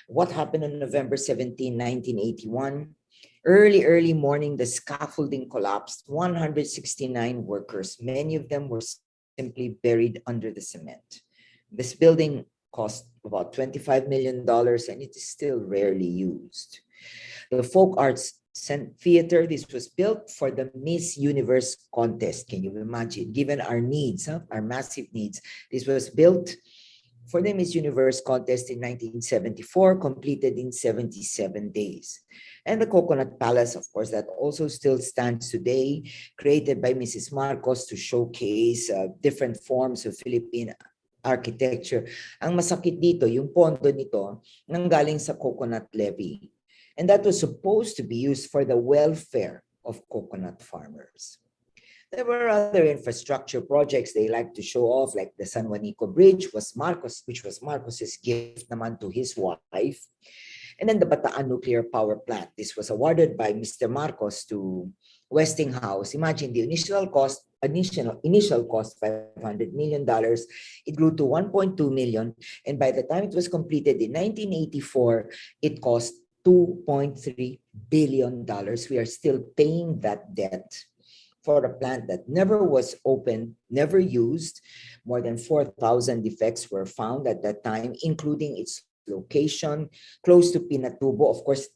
J: What happened on November 17, 1981? Early morning, the scaffolding collapsed. 169 workers, many of them were simply buried under the cement. This building cost about $25 million and it is still rarely used. The Folk Arts Theater, this was built for the Miss Universe contest. Can you imagine? Given our needs, our massive needs, this was built for the Miss Universe contest in 1974, completed in 77 days. And the Coconut Palace, of course, that also still stands today, created by Mrs. Marcos to showcase different forms of Philippine architecture. Ang masakit dito, yung pondo nito, nanggaling sa coconut levy. And that was supposed to be used for the welfare of coconut farmers. There were other infrastructure projects they like to show off, like the San Juanico Bridge, which was Marcos's gift naman to his wife. And then the Bataan Nuclear Power Plant. This was awarded by Mr. Marcos to Westinghouse. Imagine the initial cost, $500 million. It grew to 1.2 million. And by the time it was completed in 1984, it cost $2.3 billion. We are still paying that debt for a plant that never was opened, never used. More than 4,000 defects were found at that time, including its location close to Pinatubo. Of course,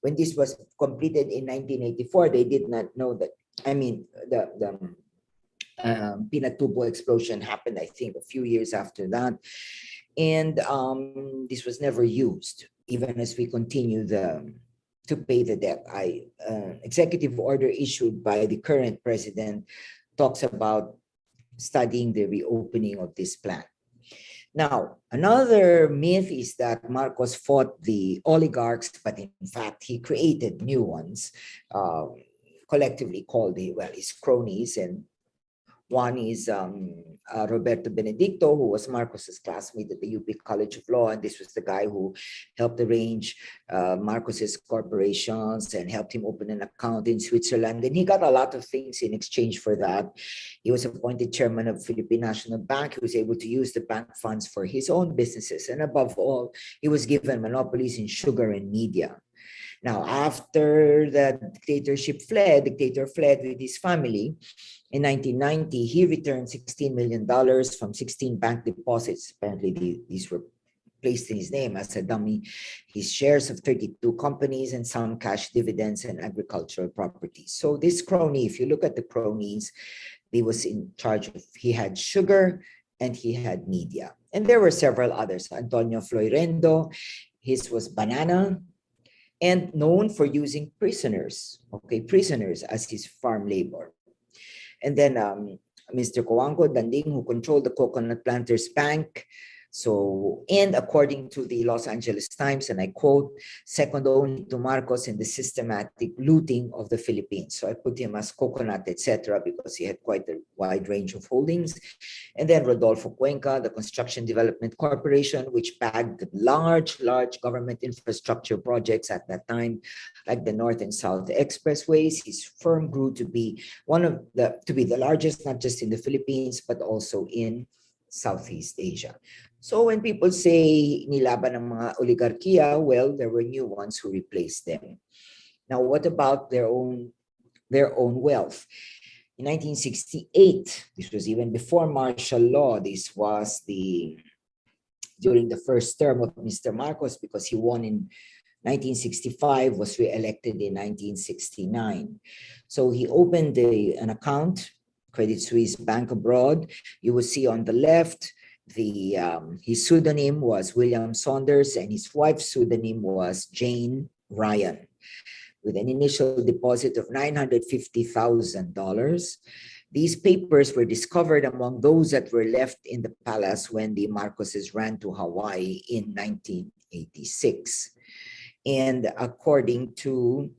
J: when this was completed in 1984, they did not know that, the Pinatubo explosion happened, I think, a few years after that. And this was never used, even as we continue to pay the debt. Executive order issued by the current president talks about studying the reopening of this plant. Now, another myth is that Marcos fought the oligarchs, but in fact, he created new ones, collectively called his cronies. And one is Roberto Benedicto, who was Marcos's classmate at the UP College of Law. And this was the guy who helped arrange Marcos's corporations and helped him open an account in Switzerland. And he got a lot of things in exchange for that. He was appointed chairman of Philippine National Bank. He was able to use the bank funds for his own businesses. And above all, he was given monopolies in sugar and media. Now, after the dictator fled with his family. In 1990, he returned $16 million from 16 bank deposits. Apparently, these were placed in his name as a dummy. His shares of 32 companies and some cash dividends and agricultural properties. So this crony, if you look at the cronies, he was in charge of, he had sugar and he had media. And there were several others. Antonio Floirendo, his was banana, and known for using prisoners as his farm labor. And then Mr. Coangco Danding, who controlled the Coconut Planters Bank. So, and according to the Los Angeles Times, and I quote, second only to Marcos in the systematic looting of the Philippines. So I put him as Coconut, etc., because he had quite a wide range of holdings. And then Rodolfo Cuenca, the Construction Development Corporation, which bagged large government infrastructure projects at that time, like the North and South Expressways. His firm grew to be the largest, not just in the Philippines, but also in Southeast Asia. So when people say nilaban ng mga oligarkiya, well, there were new ones who replaced them. Now, what about their own wealth? In 1968, this was even before martial law. This was during the first term of Mr. Marcos, because he won in 1965, was re-elected in 1969. So he opened an account, Credit Suisse Bank Abroad. You will see on the left, his pseudonym was William Saunders, and his wife's pseudonym was Jane Ryan, with an initial deposit of $950,000. These papers were discovered among those that were left in the palace when the Marcoses ran to Hawaii in 1986. And according to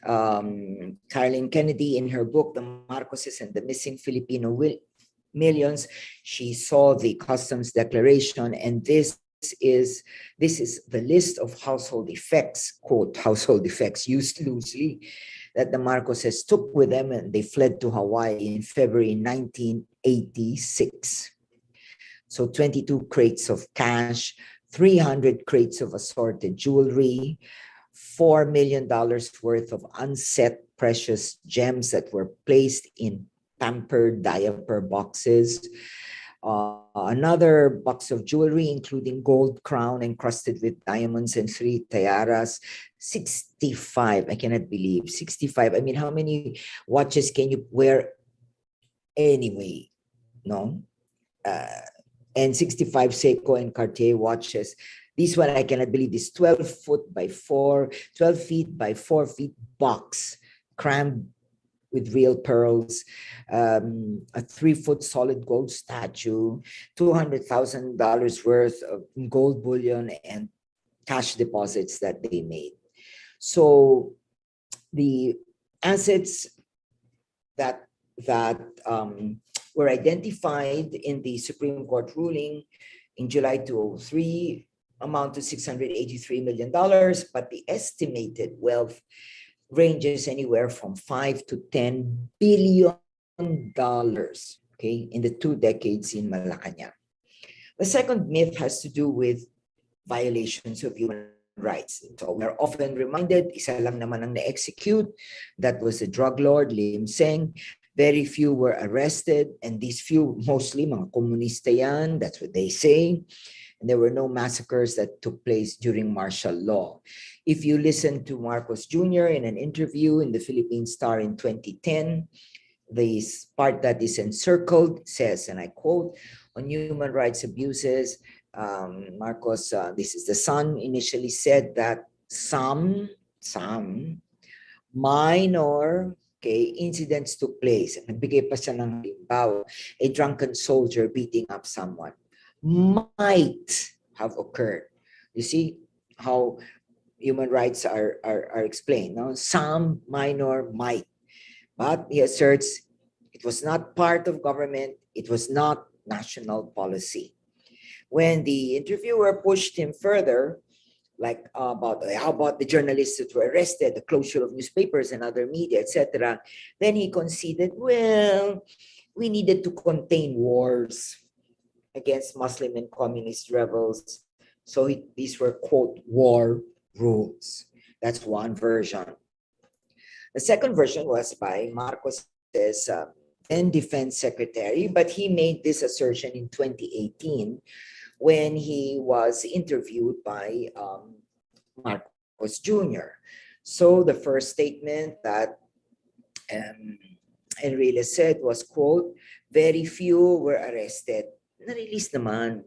J: Caroline Kennedy, in her book, The Marcoses and the Missing Filipino Millions, she saw the customs declaration, and this is the list of household effects, quote, household effects used loosely, that the Marcoses took with them, and they fled to Hawaii in February 1986. So 22 crates of cash, 300 crates of assorted jewelry, $4 million worth of unset precious gems that were placed in pampered diaper boxes, another box of jewelry, including gold crown encrusted with diamonds and 3 tiaras, 65, I cannot believe, 65. I mean, how many watches can you wear anyway? No? And 65 Seiko and Cartier watches. This one, I cannot believe, this 12 feet by 4 feet box, crammed with real pearls, a 3-foot solid gold statue, $200,000 worth of gold bullion and cash deposits that they made. So the assets that were identified in the Supreme Court ruling in July 2003 amount to $683 million, but the estimated wealth ranges anywhere from $5 to $10 billion, okay, in the 2 decades in Malacanang. The second myth has to do with violations of human rights. So we're often reminded, isa lang naman ang na-execute, that was the drug lord, Lim Seng. Very few were arrested, and these few, mostly mga komunista yan, that's what they say. And there were no massacres that took place during martial law. If you listen to Marcos Jr. in an interview in the Philippine Star in 2010, the part that is encircled says, and I quote, on human rights abuses, Marcos, this is the son, initially said that some minor incidents took place. Nagbigay pa siya ng halimbawa, a drunken soldier beating up someone might have occurred. You see how human rights are explained. No? Some minor might. But he asserts it was not part of government, it was not national policy. When the interviewer pushed him further, like about how about the journalists that were arrested, the closure of newspapers and other media, etc., then he conceded, well, we needed to contain wars against Muslim and communist rebels. So these were, quote, war rules. That's one version. The second version was by Marcos' then defense secretary, but he made this assertion in 2018 when he was interviewed by Marcos Jr. So the first statement that Enrile said was, quote, very few were arrested. Na-release naman.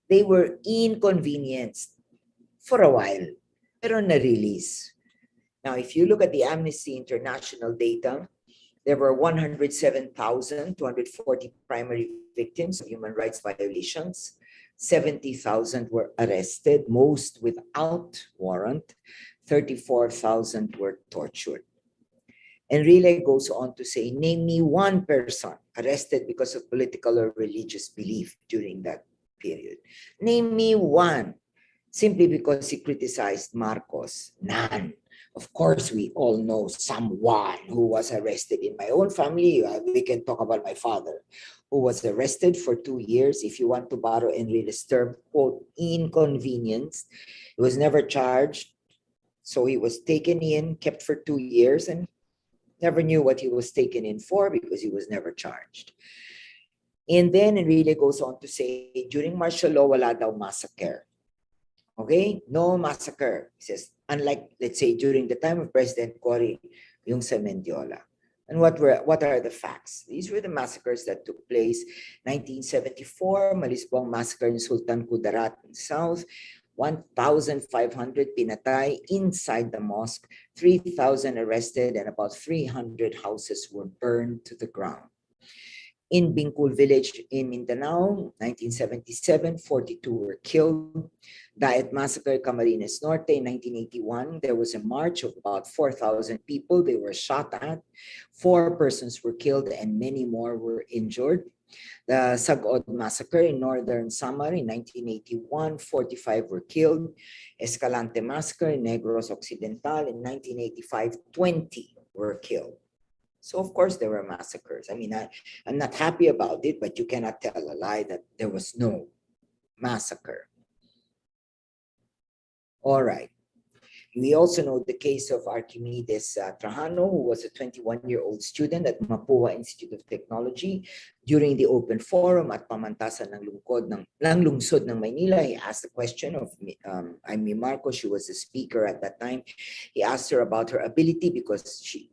J: They were inconvenienced for a while, pero na-release. Now, if you look at the Amnesty International data, There were 107,240 primary victims of human rights violations. 70,000 were arrested, most without warrant. 34,000 were tortured. Enrile goes on to say, name me one person arrested because of political or religious belief during that period. Name me one, simply because he criticized Marcos. None. Of course, we all know someone who was arrested in my own family. We can talk about my father, who was arrested for 2 years. If you want to borrow Enrile's term, quote, inconvenienced. He was never charged. So he was taken in, kept for 2 years, and never knew what he was taken in for because he was never charged. And then Enrile goes on to say, during martial law, wala daw massacre. Okay, no massacre. He says, unlike, let's say, during the time of President Cory, yung sa Mendiola. And what are the facts? These were the massacres that took place. 1974, Malisbong massacre in Sultan Kudarat in South. 1,500 pinatay inside the mosque. 3,000 arrested, and about 300 houses were burned to the ground. In Bingkul village in Mindanao, 1977, 42 were killed. Daet Massacre, Camarines Norte, 1981, there was a march of about 4,000 people. They were shot at. 4 persons were killed and many more were injured. The Sagod Massacre in Northern Samar in 1981, 45 were killed. Escalante Massacre in Negros Occidental in 1985, 20 were killed. So of course there were massacres. I mean, I'm not happy about it, but you cannot tell a lie that there was no massacre. All right. We also know the case of Archimedes Trajano, who was a 21-year-old student at Mapua Institute of Technology. During the open forum at pamantasan ng lungsod ng Maynila, he asked the question of Amy Marcos. She was the speaker at that time. He asked her about her ability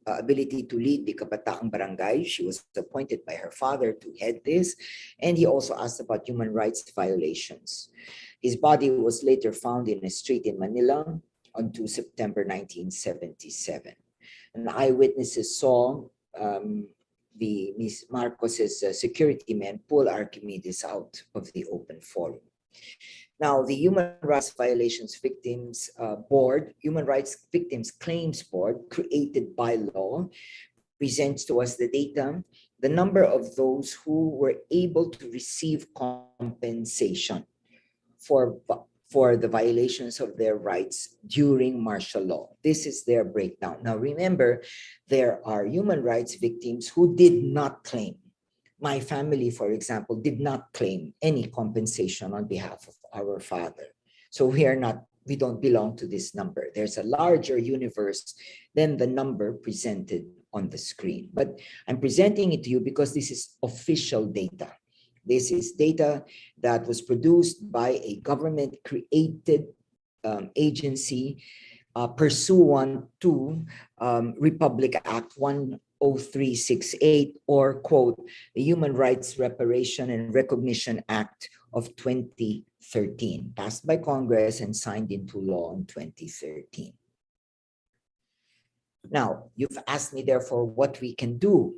J: ability to lead the Kabataang Barangay. She was appointed by her father to head this. And he also asked about human rights violations. His body was later found in a street in Manila on 2 September 1977. And eyewitnesses saw the Ms. Marcos's security men pull Archimedes out of the open forum. Now, the Human Rights Violations Victims Board, Human Rights Victims Claims Board, created by law, presents to us the data, the number of those who were able to receive compensation for the violations of their rights during martial law. This is their breakdown. Now remember, there are human rights victims who did not claim. My family, for example, did not claim any compensation on behalf of our father. So we don't belong to this number. There's a larger universe than the number presented on the screen. But I'm presenting it to you because this is official data. This is data that was produced by a government-created agency pursuant to Republic Act 10368, or quote, the Human Rights Reparation and Recognition Act of 2013, passed by Congress and signed into law in 2013. Now, you've asked me, therefore, what we can do.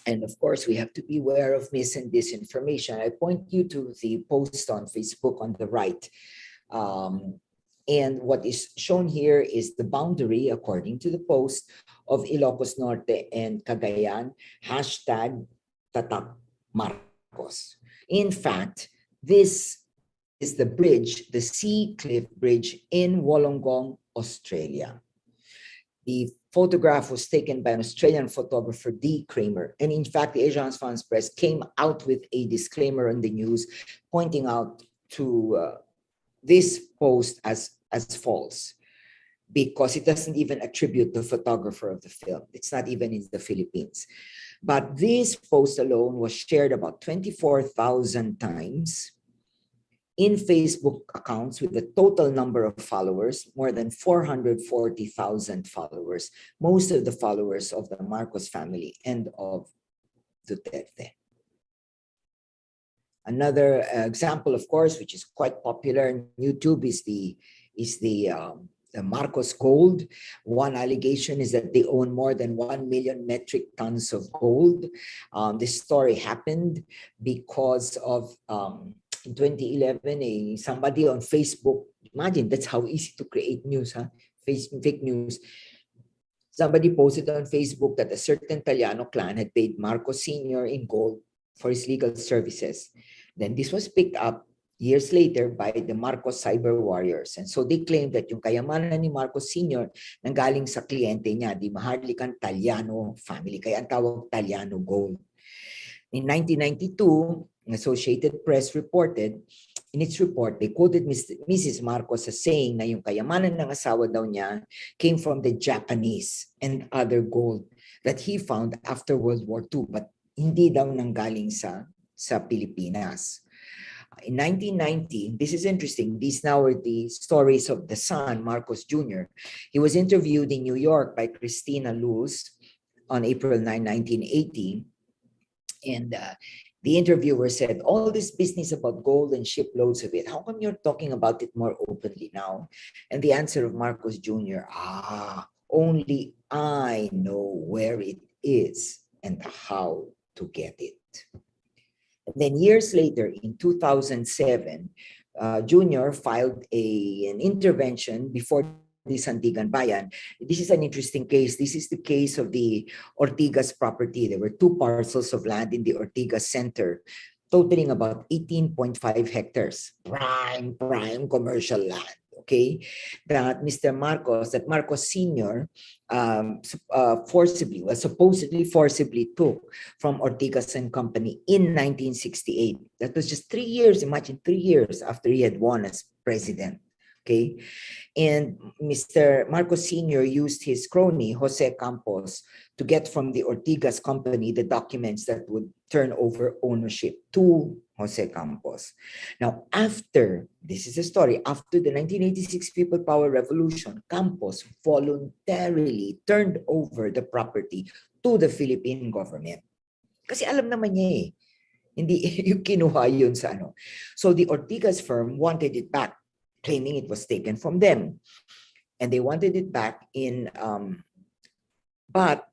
J: And of course, we have to be aware of mis and disinformation. I point you to the post on Facebook on the right. And what is shown here is the boundary, according to the post, of Ilocos Norte and Cagayan, hashtag Tatak Marcos. In fact, this is the bridge, the Sea Cliff Bridge in Wollongong, Australia. The photograph was taken by an Australian photographer, D. Kramer. And in fact, the Agence France Presse came out with a disclaimer on the news, pointing out to this post as false, because it doesn't even attribute the photographer of the film. It's not even in the Philippines. But this post alone was shared about 24,000 times in Facebook accounts with a total number of followers, more than 440,000 followers, most of the followers of the Marcos family and of Duterte. Another example, of course, which is quite popular on YouTube is the the Marcos gold. One allegation is that they own more than 1 million metric tons of gold. This story happened because of in 2011, somebody on Facebook, imagine that's how easy to create news, huh? Fake news. Somebody posted on Facebook that a certain Taliano clan had paid Marcos Sr. in gold for his legal services. Then this was picked up years later by the Marcos cyber warriors. And so they claimed that yung kayamanan ni Marcos Sr. nanggaling sa kliyente niya, di maharlikan Taliano family. Kaya ang tawag Taliano gold. In 1992, Associated Press reported, in its report, they quoted Mrs. Marcos as saying na yung kayamanan ng asawa daw niya came from the Japanese and other gold that he found after World War II, but hindi daw nanggaling sa Pilipinas. In 1990, this is interesting, these now are the stories of the son, Marcos Jr. He was interviewed in New York by Christina Luz on April 9, 1980. And the interviewer said, all this business about gold and shiploads of it, how come you're talking about it more openly now? And the answer of Marcos Jr., only I know where it is and how to get it. And then years later, in 2007, Junior filed an intervention before the Sandigan Bayan. This is an interesting case. This is the case of the Ortigas property. There were 2 parcels of land in the Ortigas Center, totaling about 18.5 hectares. Prime commercial land. Okay, that Marcos Sr. supposedly forcibly took from Ortigas and Company in 1968. That was just 3 years, imagine 3 years after he had won as president. Okay, and Mr. Marcos Sr. used his crony, Jose Campos, to get from the Ortigas Company the documents that would turn over ownership to Jose Campos. Now, this is the story, after the 1986 People Power Revolution, Campos voluntarily turned over the property to the Philippine government. Kasi alam naman niya hindi yung kinuha yun sa ano. So the Ortigas firm wanted it back, claiming it was taken from them. And they wanted it back but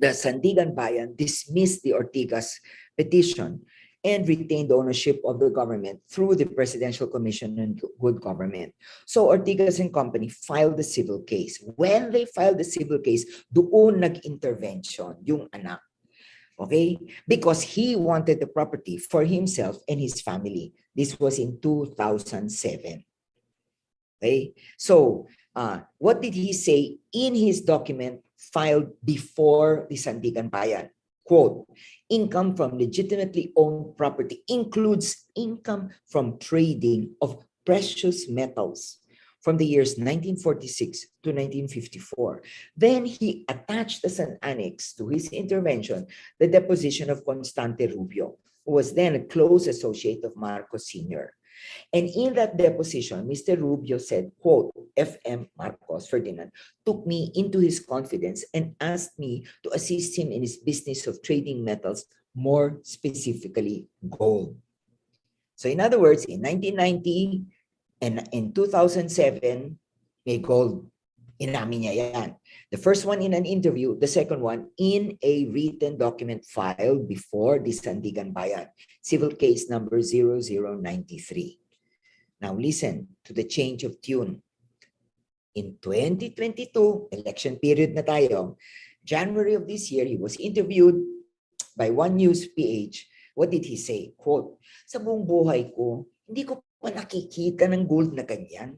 J: the Sandigan Bayan dismissed the Ortigas petition and retained ownership of the government through the Presidential Commission on Good Government. So Ortigas and Company filed the civil case. When they filed the civil case, doon nag-intervention yung anak. Okay? Because he wanted the property for himself and his family. This was in 2007. Okay? So, what did he say in his document filed before the Sandigan Bayan? Quote, income from legitimately owned property includes income from trading of precious metals from the years 1946 to 1954. Then he attached as an annex to his intervention the deposition of Constante Rubio, who was then a close associate of Marcos Sr. And in that deposition, Mr. Rubio said, quote, F.M. Marcos Ferdinand took me into his confidence and asked me to assist him in his business of trading metals, more specifically gold. So in other words, in 1990 and in 2007, may gold. Inamin niya yan. The first one in an interview, the second one in a written document filed before the Sandigan Bayan, civil case number 0093. Now listen to the change of tune. In 2022, election period na tayo, January of this year, he was interviewed by One News PH. What did he say? Quote, sa buong buhay ko, hindi ko pa nakikita ng gold na ganyan.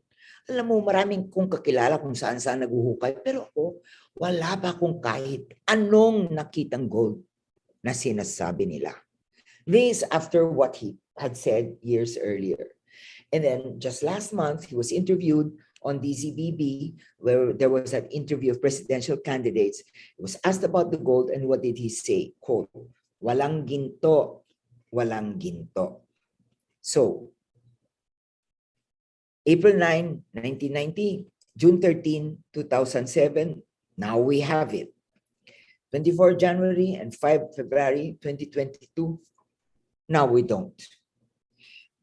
J: Alam mo, maraming kong kakilala kung saan-saan naguhukay, pero ako, wala pa akong kahit anong nakitang gold na sinasabi nila. This after what he had said years earlier. And then just last month, he was interviewed on DZBB, where there was an interview of presidential candidates. He was asked about the gold, and what did he say? Quote, walang ginto, walang ginto. So, April 9, 1990, June 13, 2007, now we have it. 24 January and 5 February 2022, now we don't.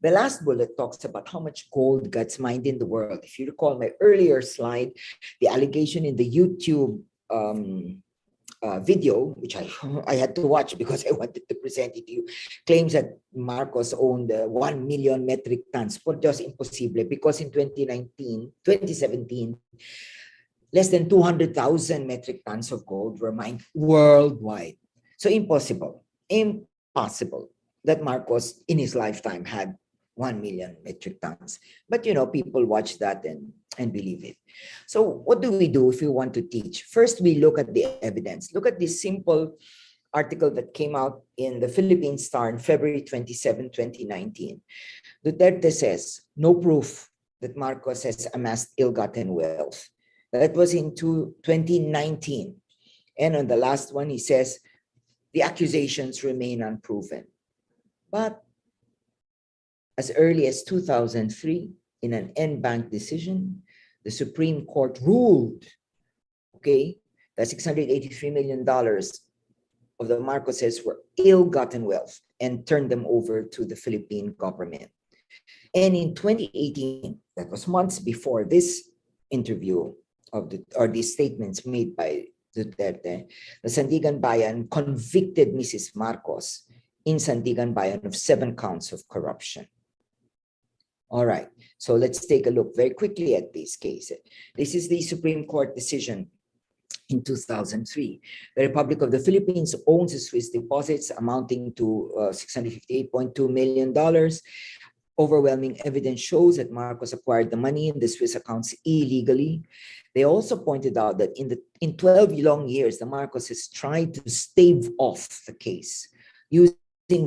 J: The last bullet talks about how much gold gets mined in the world. If you recall my earlier slide, the allegation in the YouTube video, which I had to watch because I wanted to present it to you, claims that Marcos owned 1 million metric tons. Por Diyos, imposible, because in 2017, less than 200,000 metric tons of gold were mined worldwide. So impossible that Marcos in his lifetime had 1 million metric tons. But people watch that and believe it. So what do we do if we want to teach? First, we look at the evidence. Look at this simple article that came out in the Philippine Star on February 27, 2019. Duterte says, no proof that Marcos has amassed ill-gotten wealth. That was in 2019. And on the last one, he says, the accusations remain unproven. But as early as 2003, in an en banc decision, the Supreme Court ruled, that $683 million of the Marcoses were ill-gotten wealth and turned them over to the Philippine government. And in 2018, that was months before this interview or these statements made by Duterte, the Sandigan Bayan convicted Mrs. Marcos in Sandigan Bayan of 7 counts of corruption. All right, so let's take a look very quickly at these cases. This is the Supreme Court decision in 2003. The Republic of the Philippines owns the Swiss deposits amounting to $658.2 million. Overwhelming evidence shows that Marcos acquired the money in the Swiss accounts illegally. They also pointed out that in 12 long years, the Marcoses tried to stave off the case using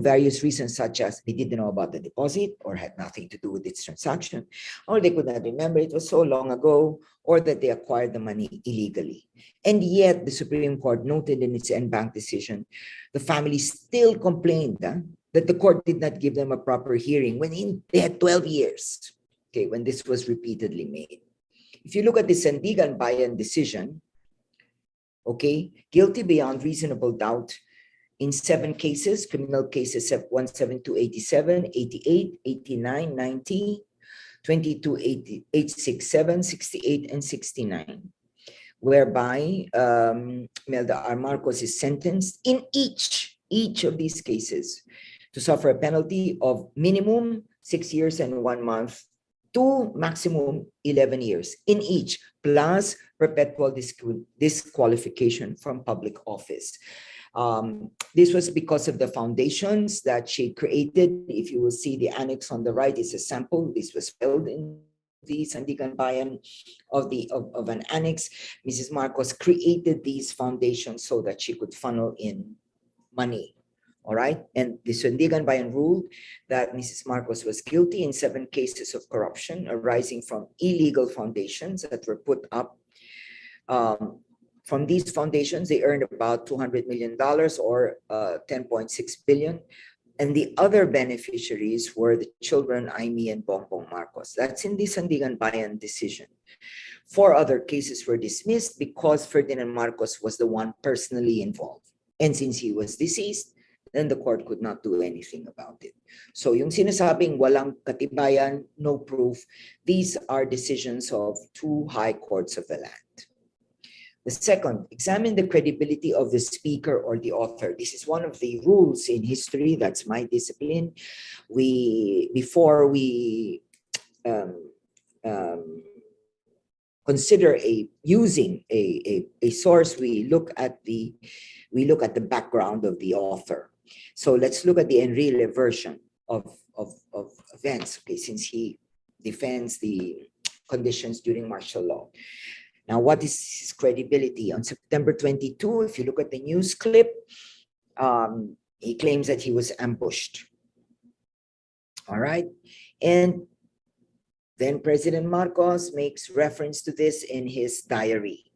J: various reasons, such as they didn't know about the deposit or had nothing to do with its transaction, or they could not remember it was so long ago, or that they acquired the money illegally. And yet, the Supreme Court noted in its en banc decision, the family still complained that the court did not give them a proper hearing when they had 12 years, when this was repeatedly made. If you look at the Sandigan Bayan decision, guilty beyond reasonable doubt in 7 cases, criminal cases 17287, 88, 89, 90, 22, 867, 68, and 69, whereby Melda R. Marcos is sentenced in each of these cases to suffer a penalty of minimum 6 years and 1 month to maximum 11 years in each, plus perpetual disqualification from public office. This was because of the foundations that she created. If you will see the annex on the right, is a sample. This was filled in the Sandigan Bayan of an annex. Mrs. Marcos created these foundations so that she could funnel in money. All right. And the Sandigan Bayan ruled that Mrs. Marcos was guilty in 7 cases of corruption arising from illegal foundations that were put up. From these foundations, they earned about $200 million or 10.6 billion. And the other beneficiaries were the children, Aimee and Bongbong Marcos. That's in the Sandigan Bayan decision. 4 other cases were dismissed because Ferdinand Marcos was the one personally involved. And since he was deceased, then the court could not do anything about it. So yung sinasabing walang katibayan, no proof, these are decisions of 2 high courts of the land. The second, examine the credibility of the speaker or the author. This is one of the rules in history. That's my discipline. Before we consider using a source, we look at the background of the author. So let's look at the Enrile version of events. Since he defends the conditions during martial law. Now, what is his credibility? On September 22, if you look at the news clip, he claims that he was ambushed. All right. And then President Marcos makes reference to this in his diary,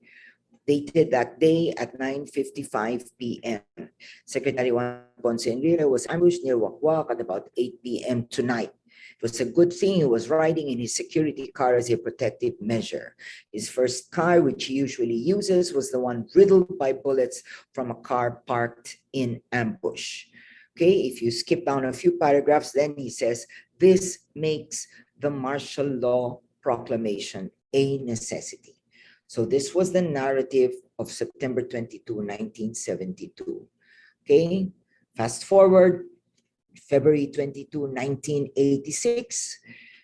J: dated that day at 9:55 p.m. Secretary Juan Ponce Enrile was ambushed near Wakwak at about 8 p.m. tonight. It was a good thing he was riding in his security car as a protective measure. His first car, which he usually uses, was the one riddled by bullets from a car parked in ambush. If you skip down a few paragraphs, then he says, This makes the martial law proclamation a necessity. So this was the narrative of September 22, 1972. Okay, fast forward, February 22, 1986,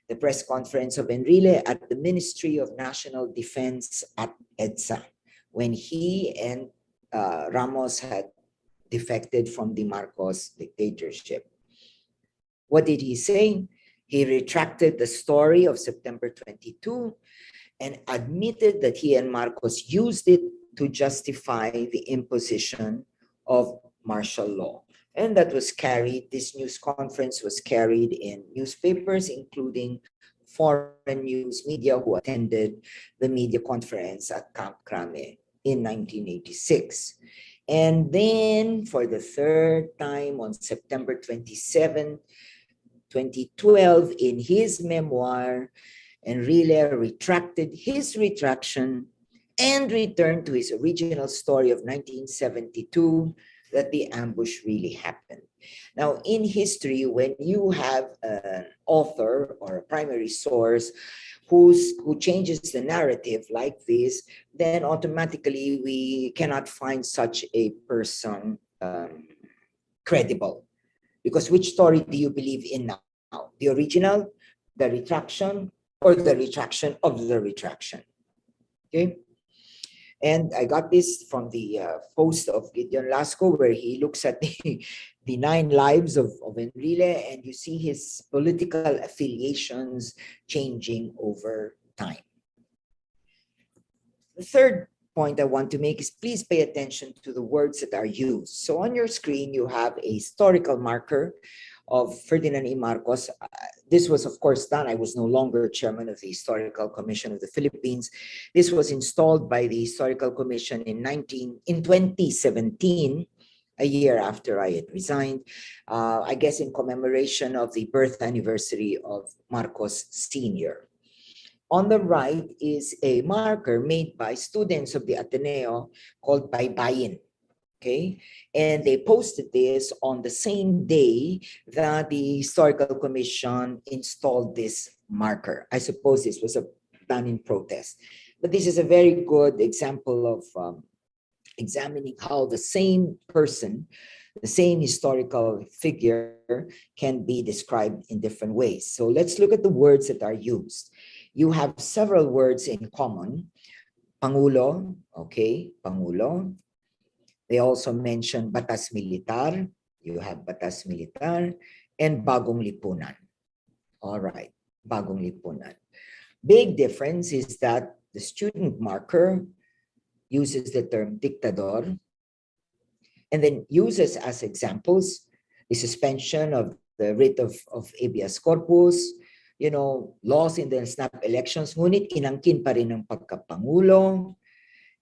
J: the press conference of Enrile at the Ministry of National Defense at EDSA, when he and Ramos had defected from the Marcos dictatorship. What did he say? He retracted the story of September 22 and admitted that he and Marcos used it to justify the imposition of martial law. And that was carried, this news conference was carried in newspapers, including foreign news media who attended the media conference at Camp Crame in 1986. And then for the third time on September 27, 2012, in his memoir, Enrile retracted his retraction and returned to his original story of 1972, that the ambush really happened. Now, in history, when you have an author or a primary source who changes the narrative like this, then automatically we cannot find such a person credible. Because which story do you believe in now? The original, the retraction, or the retraction of the retraction? Okay. And I got this from the post of Gideon Lasco, where he looks at the 9 lives of Enrile, and you see his political affiliations changing over time. The third point I want to make is please pay attention to the words that are used. So on your screen, you have a historical marker of Ferdinand E. Marcos. This was, of course, done. I was no longer chairman of the Historical Commission of the Philippines. This was installed by the Historical Commission in 2017, a year after I had resigned, I guess in commemoration of the birth anniversary of Marcos Sr. On the right is a marker made by students of the Ateneo called Baybayin. Okay, and they posted this on the same day that the Historical Commission installed this marker. I suppose this was done in protest, but this is a very good example of examining how the same person, the same historical figure can be described in different ways. So let's look at the words that are used. You have several words in common. Pangulo, okay, Pangulo. They also mention batas militar. You have batas militar and bagong lipunan. All right, bagong lipunan. Big difference is that the student marker uses the term dictador and then uses as examples the suspension of the writ of habeas corpus, you know, laws in the snap elections, ngunit inangkin pa rin ng pagkapangulo,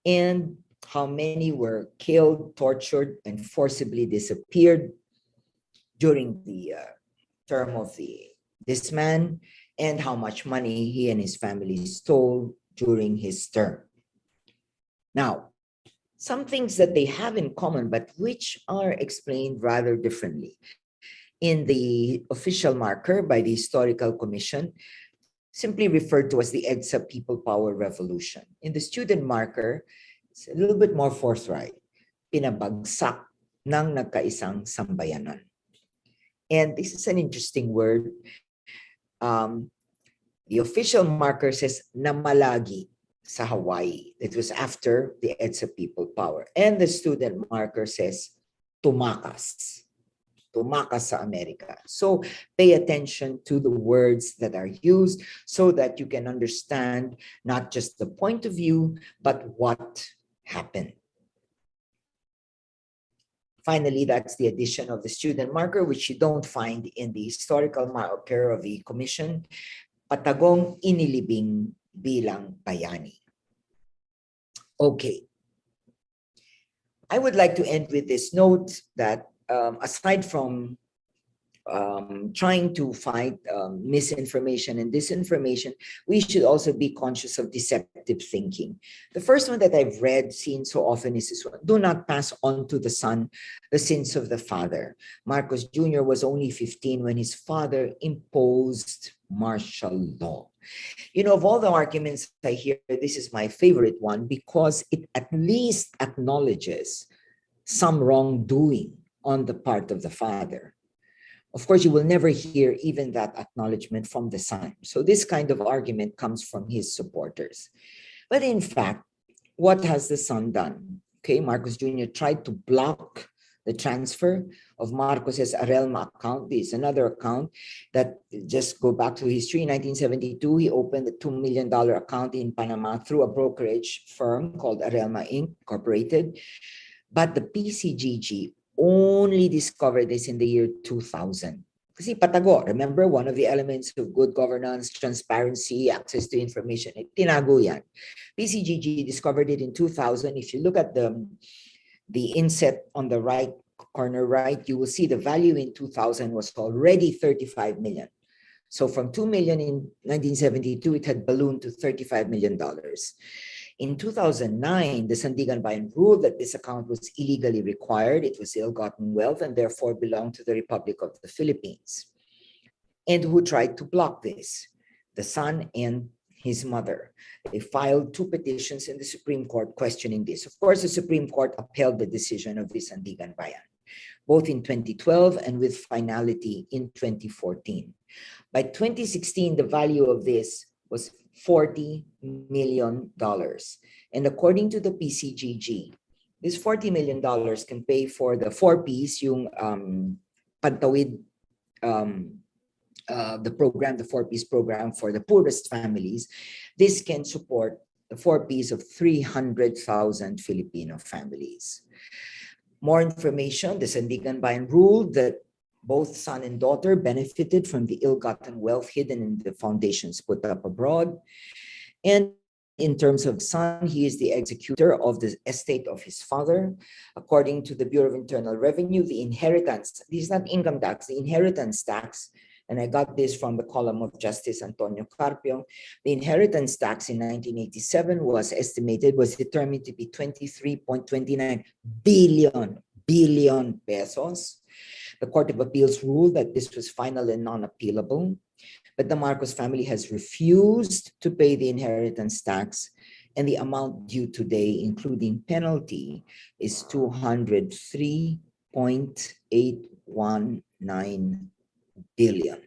J: and how many were killed, tortured, and forcibly disappeared during the term of this man, and how much money he and his family stole during his term. Now, some things that they have in common, but which are explained rather differently. In the official marker by the Historical Commission, simply referred to as the EDSA People Power Revolution. In the student marker, it's a little bit more forthright. Pinabagsak ng nagkaisang sambayanan. And this is an interesting word. The official marker says namalagi sa Hawaii. It was after the EDSA People Power. And the student marker says tumakas. Tumakas sa Amerika. So pay attention to the words that are used so that you can understand not just the point of view, but what happened. Finally, that's the addition of the student marker, which you don't find in the historical marker of the commission. Patagong inilibing bilang bayani. Okay. I would like to end with this note that aside from trying to fight misinformation and disinformation, we should also be conscious of deceptive thinking. The first one that I've seen so often is this one: do not pass on to the son the sins of the father. Marcos Jr. was only 15 when his father imposed martial law. You know, of all the arguments I hear, this is my favorite one because it at least acknowledges some wrongdoing on the part of the father. Of course, you will never hear even that acknowledgement from the son. So this kind of argument comes from his supporters. But in fact, what has the son done? Okay, Marcos Jr. tried to block the transfer of Marcos's Arelma account. This is another account that, just go back to history. In 1972, he opened a $2 million account in Panama through a brokerage firm called Arelma Inc. Incorporated. But the PCGG only discovered this in the year 2000. Kasi patago, remember, one of the elements of good governance, transparency, access to information, tinago yan. PCGG discovered it in 2000. If you look at the inset on the right corner right, you will see the value in 2000 was already 35 million. So from 2 million in 1972, it had ballooned to $35 million. In 2009, the Sandigan Bayan ruled that this account was illegally required. It was ill-gotten wealth and therefore belonged to the Republic of the Philippines. And who tried to block this? The son and his mother. They filed 2 petitions in the Supreme Court questioning this. Of course, the Supreme Court upheld the decision of the Sandigan Bayan, both in 2012 and with finality in 2014. By 2016, the value of this was $40 million. And according to the PCGG, this $40 million can pay for the 4 Ps, yung Pantawid, the program, the 4 Ps program for the poorest families. This can support the 4 Ps of 300,000 Filipino families. More information: the Sandigan Bayan ruled that both son and daughter benefited from the ill-gotten wealth hidden in the foundations put up abroad. And in terms of son, he is the executor of the estate of his father. According to the Bureau of Internal Revenue, the inheritance, this is not income tax, the inheritance tax, and I got this from the column of Justice Antonio Carpio, the inheritance tax in 1987 was determined to be 23.29 billion pesos. The Court of Appeals ruled that this was final and non-appealable, but the Marcos family has refused to pay the inheritance tax, and the amount due today, including penalty, is 203.819 billion.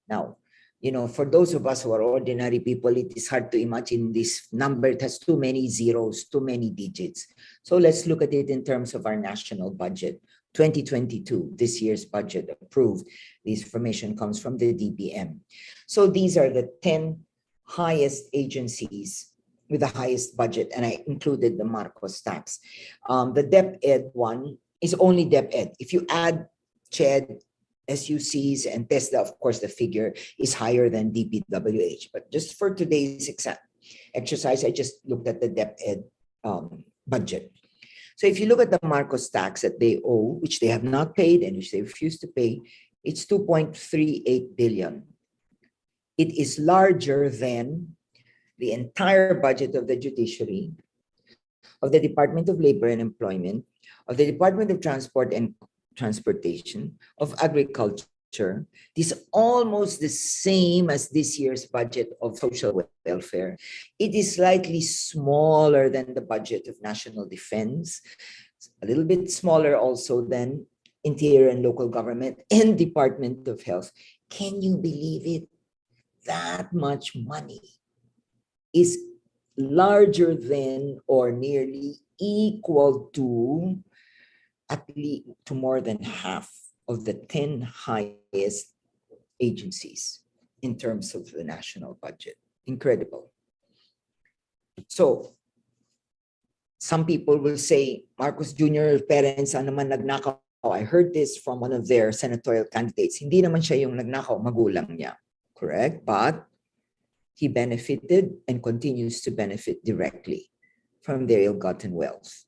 J: Now, you know, for those of us who are ordinary people, it is hard to imagine this number. It has too many zeros, too many digits. So let's look at it in terms of our national budget. 2022, this year's budget approved. This information comes from the DBM. So these are the 10 highest agencies with the highest budget, and I included the Marcos tax. The DepEd one is only DepEd. If you add CHED, SUCs, and TESDA, of course, the figure is higher than DPWH. But just for today's exercise, I just looked at the DepEd budget. So if you look at the Marcos tax that they owe, which they have not paid and which they refuse to pay, it's 2.38 billion. It is larger than the entire budget of the judiciary, of the Department of Labor and Employment, of the Department of Transport and Transportation, of Agriculture. This is almost the same as this year's budget of social welfare. It is slightly smaller than the budget of National Defense, a little bit smaller also than Interior and Local Government and Department of Health. Can you believe it? That much money is larger than or nearly equal to at least to more than half of the 10 highest agencies in terms of the national budget. Incredible. So some people will say, Marcos Jr. parents ang naman nagnakaw. I heard this from one of their senatorial candidates. Hindi naman siya yung nagnakaw, magulang niya. Correct? But he benefited and continues to benefit directly from their ill-gotten wealth.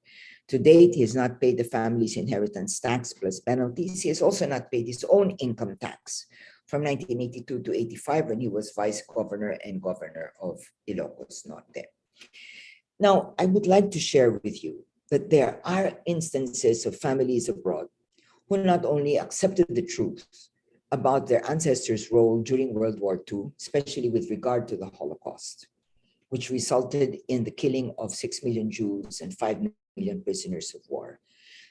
J: To date, he has not paid the family's inheritance tax plus penalties. He has also not paid his own income tax from 1982 to 85 when he was vice governor and governor of Ilocos Norte. Now, I would like to share with you that there are instances of families abroad who not only accepted the truth about their ancestors' role during World War II, especially with regard to the Holocaust, which resulted in the killing of 6 million Jews and 5 million prisoners of war.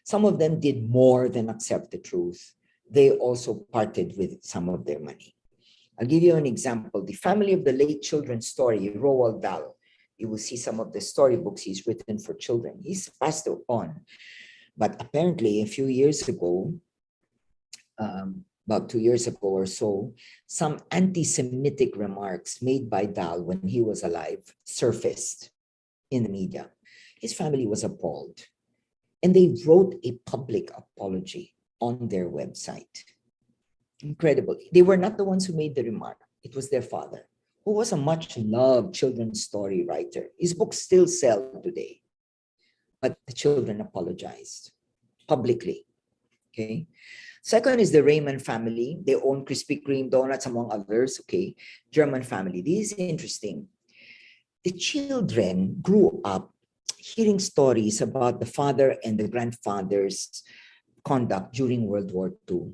J: Some of them did more than accept the truth. They also parted with some of their money. I'll give you an example. The family of the late children's story, Roald Dahl, you will see some of the storybooks he's written for children. He's passed on. But apparently a few years ago, about 2 years ago or so, some anti-Semitic remarks made by Dahl when he was alive surfaced in the media. His family was appalled, and they wrote a public apology on their website. Incredible. They were not the ones who made the remark. It was their father, who was a much-loved children's story writer. His books still sell today, but the children apologized publicly, okay? Second is the Raymond family. They own Krispy Kreme donuts, among others, okay? German family. This is interesting. The children grew up hearing stories about the father and the grandfather's conduct during World War II.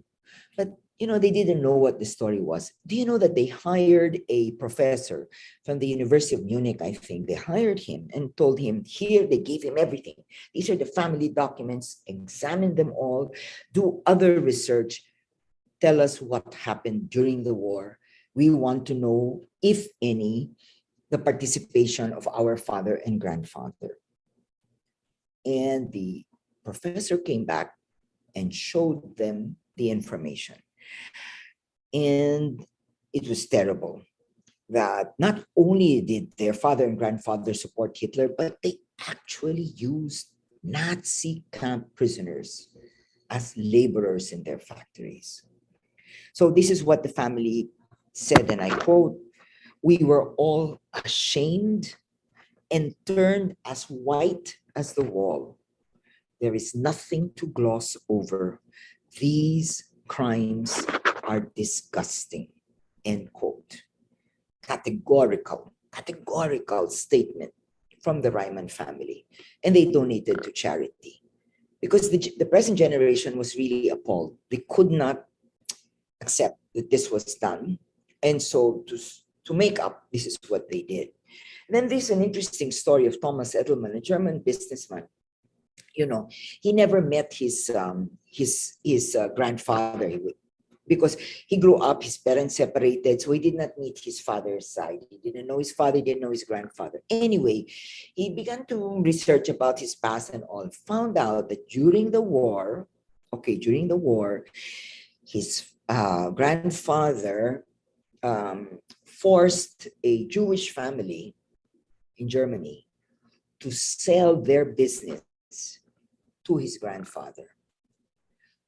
J: But, you know, they didn't know what the story was. Do you know that they hired a professor from the University of Munich, I think? They hired him and told him, here, they gave him everything. These are the family documents. Examine them all. Do other research. Tell us what happened during the war. We want to know, if any, the participation of our father and grandfather. And the professor came back and showed them the information. And it was terrible that not only did their father and grandfather support Hitler, but they actually used Nazi camp prisoners as laborers in their factories. So this is what the family said, and I quote, "We were all ashamed and turned as white as the wall. There is nothing to gloss over. These crimes are disgusting," end quote. Categorical statement from the Ryman family. And they donated to charity because the present generation was really appalled. They could not accept that this was done. And so to make up, this is what they did. And then there's an interesting story of Thomas Edelman, a German businessman. You know, he never met his grandfather because he grew up, his parents separated, so he did not meet his father's side. He didn't know his father, he didn't know his grandfather. Anyway, he began to research about his past and all, found out that during the war, his grandfather forced a Jewish family in Germany to sell their business to his grandfather.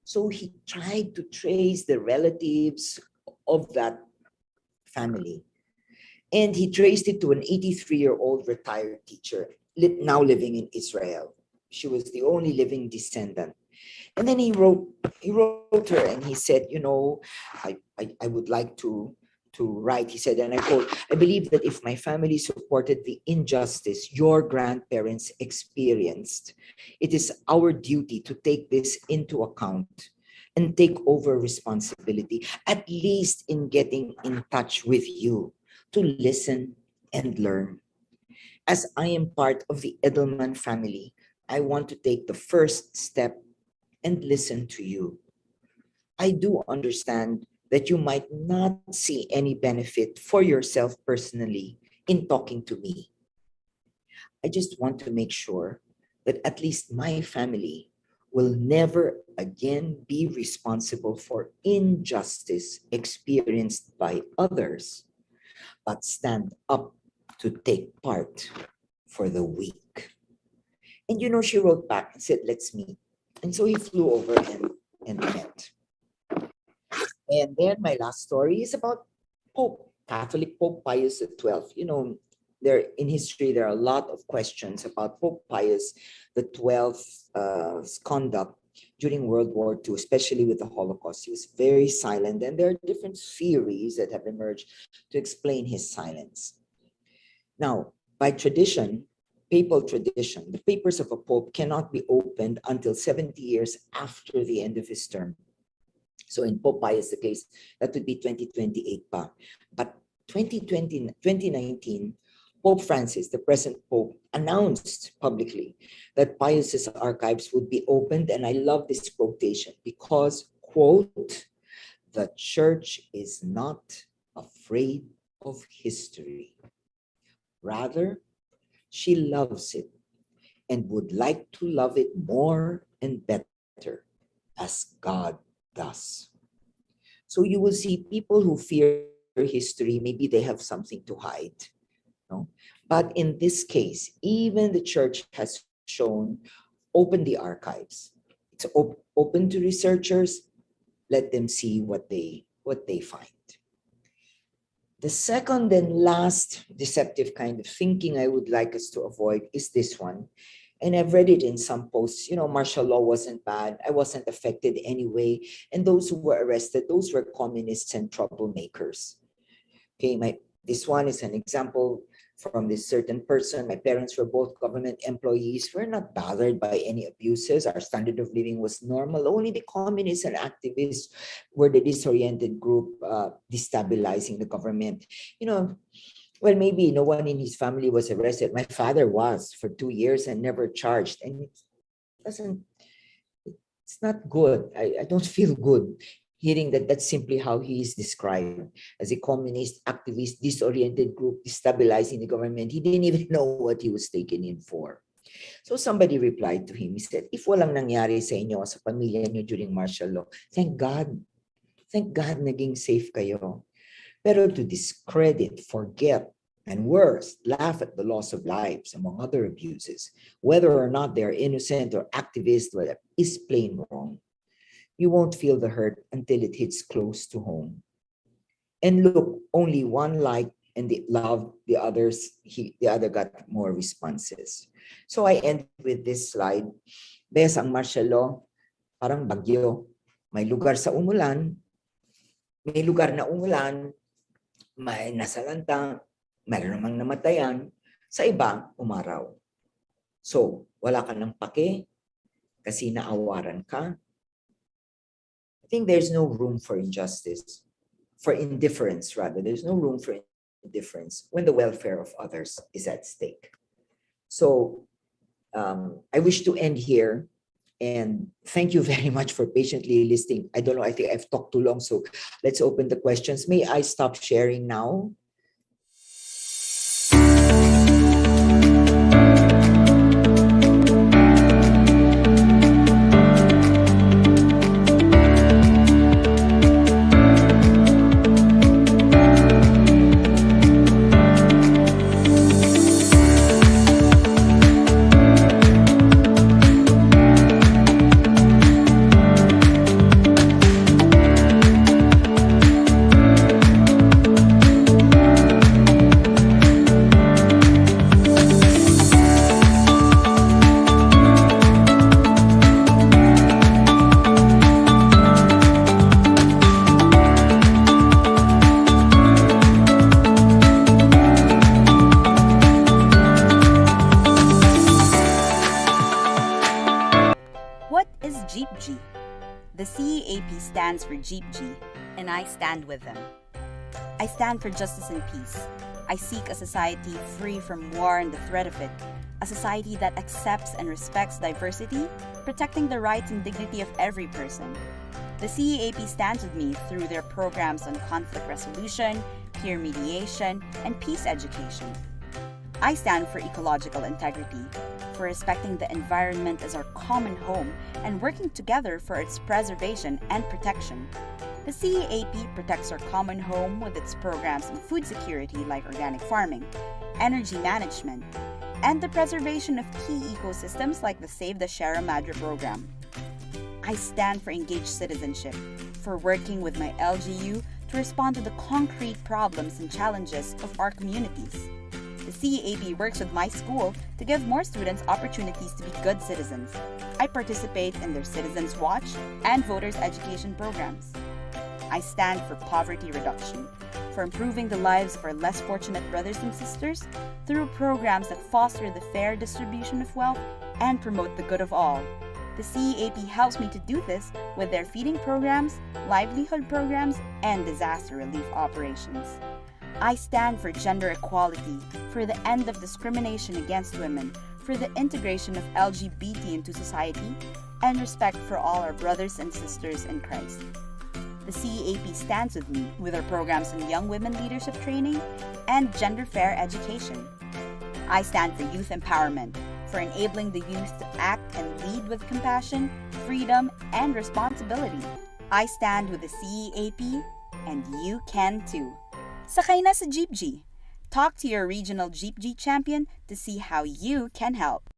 J: So he tried to trace the relatives of that family. And he traced it to an 83-year-old retired teacher, now living in Israel. She was the only living descendant. And then he wrote her and he said, you know, I would like to write. He said, and I quote, "I believe that if my family supported the injustice your grandparents experienced, it is our duty to take this into account and take over responsibility, at least in getting in touch with you, to listen and learn. As I am part of the Edelman family, I want to take the first step and listen to you. I do understand that you might not see any benefit for yourself personally in talking to me. I just want to make sure that at least my family will never again be responsible for injustice experienced by others, but stand up to take part for the weak." And you know, she wrote back and said, "Let's meet." And so he flew over and met. And then my last story is about Catholic Pope Pius XII. You know, in history, there are a lot of questions about Pope Pius XII's conduct during World War II, especially with the Holocaust. He was very silent, and there are different theories that have emerged to explain his silence. Now, by tradition, papal tradition, the papers of a pope cannot be opened until 70 years after the end of his term. So in Pope Pius, the case, that would be 2028 pa. But 2019, Pope Francis, the present Pope, announced publicly that Pius's archives would be opened. And I love this quotation because, quote, "The church is not afraid of history. Rather, she loves it and would like to love it more and better as God does." So you will see people who fear history, maybe they have something to hide. No? But in this case, even the church has shown, open the archives. It's open to researchers. Let them see what they find. The second and last deceptive kind of thinking I would like us to avoid is this one. And I've read it in some posts, martial law wasn't bad. I wasn't affected anyway. And those who were arrested, those were communists and troublemakers. Okay, this one is an example from this certain person. My parents were both government employees. We're not bothered by any abuses. Our standard of living was normal. Only the communists and activists were the disoriented group destabilizing the government. Well, maybe no one in his family was arrested. My father was for 2 years and never charged. And it's not good. I don't feel good hearing that that's simply how he is described, as a communist, activist, disoriented group destabilizing the government. He didn't even know what he was taken in for. So somebody replied to him. He said, "If walang nangyari sa inyo, sa pamilya niyo during martial law, thank God. Thank God naging safe kayo. Pero to discredit, forget, and worse, laugh at the loss of lives, among other abuses, whether or not they're innocent or activists, is plain wrong. You won't feel the hurt until it hits close to home. And look, only one liked and the other got more responses." So I end with this slide. Bes, ang martial law, parang bagyo. May lugar na umulan, may nasalanta, mayroon namang namatayan, sa iba, umaraw. So, wala ka ng pake kasi naawaran ka. I think there's no room for injustice, for indifference rather. There's no room for indifference when the welfare of others is at stake. So I wish to end here and thank you very much for patiently listening. I don't know, I think I've talked too long, so let's open the questions. May I stop sharing now?
A: JEEPGY. The CEAP stands for JEEPGY, and I stand with them. I stand for justice and peace. I seek a society free from war and the threat of it, a society that accepts and respects diversity, protecting the rights and dignity of every person. The CEAP stands with me through their programs on conflict resolution, peer mediation, and peace education. I stand for ecological integrity, for respecting the environment as our common home and working together for its preservation and protection. The CEAP protects our common home with its programs in food security like organic farming, energy management, and the preservation of key ecosystems like the Save the Sierra Madre program. I stand for engaged citizenship, for working with my LGU to respond to the concrete problems and challenges of our communities. The CEAP works with my school to give more students opportunities to be good citizens. I participate in their Citizens Watch and Voters Education programs. I stand for poverty reduction, for improving the lives of our less fortunate brothers and sisters through programs that foster the fair distribution of wealth and promote the good of all. The CEAP helps me to do this with their feeding programs, livelihood programs, and disaster relief operations. I stand for gender equality, for the end of discrimination against women, for the integration of LGBT into society, and respect for all our brothers and sisters in Christ. The CEAP stands with me with our programs in young women leadership training and gender fair education. I stand for youth empowerment, for enabling the youth to act and lead with compassion, freedom, and responsibility. I stand with the CEAP, and you can too. Sakay na sa JEEPGY. Talk to your regional JEEPGY champion to see how you can help.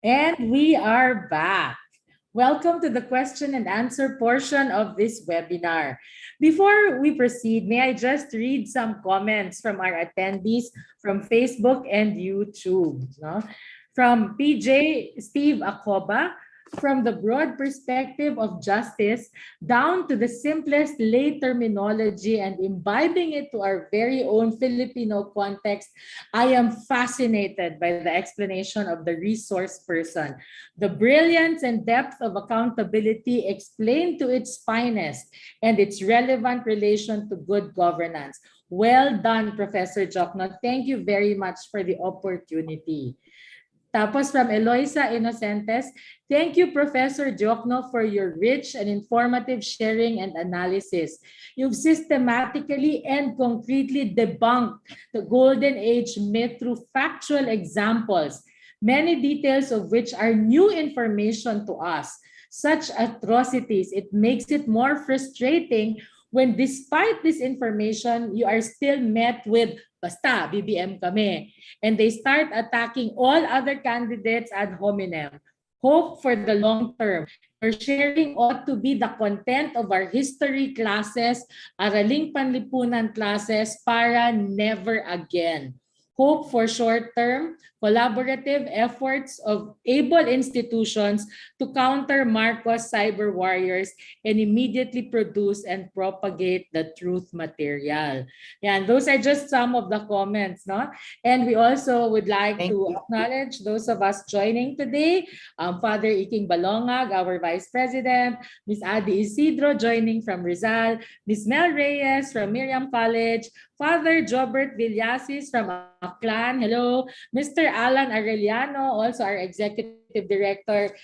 B: And we are back. Welcome to the question and answer portion of this webinar. Before we proceed, may I just read some comments from our attendees from Facebook and YouTube. No? From PJ Steve Acoba, from the broad perspective of justice down to the simplest lay terminology and imbibing it to our very own Filipino context, I am fascinated by the explanation of the resource person. The brilliance and depth of accountability explained to its finest and its relevant relation to good governance. Well done, Professor Diokno. Thank you very much for the opportunity. Tapos from Eloisa Inocentes, thank you, Professor Diokno, for your rich and informative sharing and analysis. You've systematically and concretely debunked the Golden Age myth through factual examples, many details of which are new information to us. Such atrocities, it makes it more frustrating when despite this information, you are still met with basta, BBM kami. And they start attacking all other candidates ad hominem. Hope for the long term. Your sharing ought to be the content of our history classes, araling panlipunan classes para never again. Hope for short-term, collaborative efforts of able institutions to counter Marcos cyber warriors and immediately produce and propagate the truth material. Yan, those are just some of the comments, no? And we also would like
J: Thank
B: to
J: you.
B: acknowledge those of us joining today. Father Iking Balongag, our Vice President, Ms. Adi Isidro joining from Rizal, Ms. Mel Reyes from Miriam College, Father Jobert Villasis from Aklan, hello, Mr. Alan Arellano, also our Executive Director.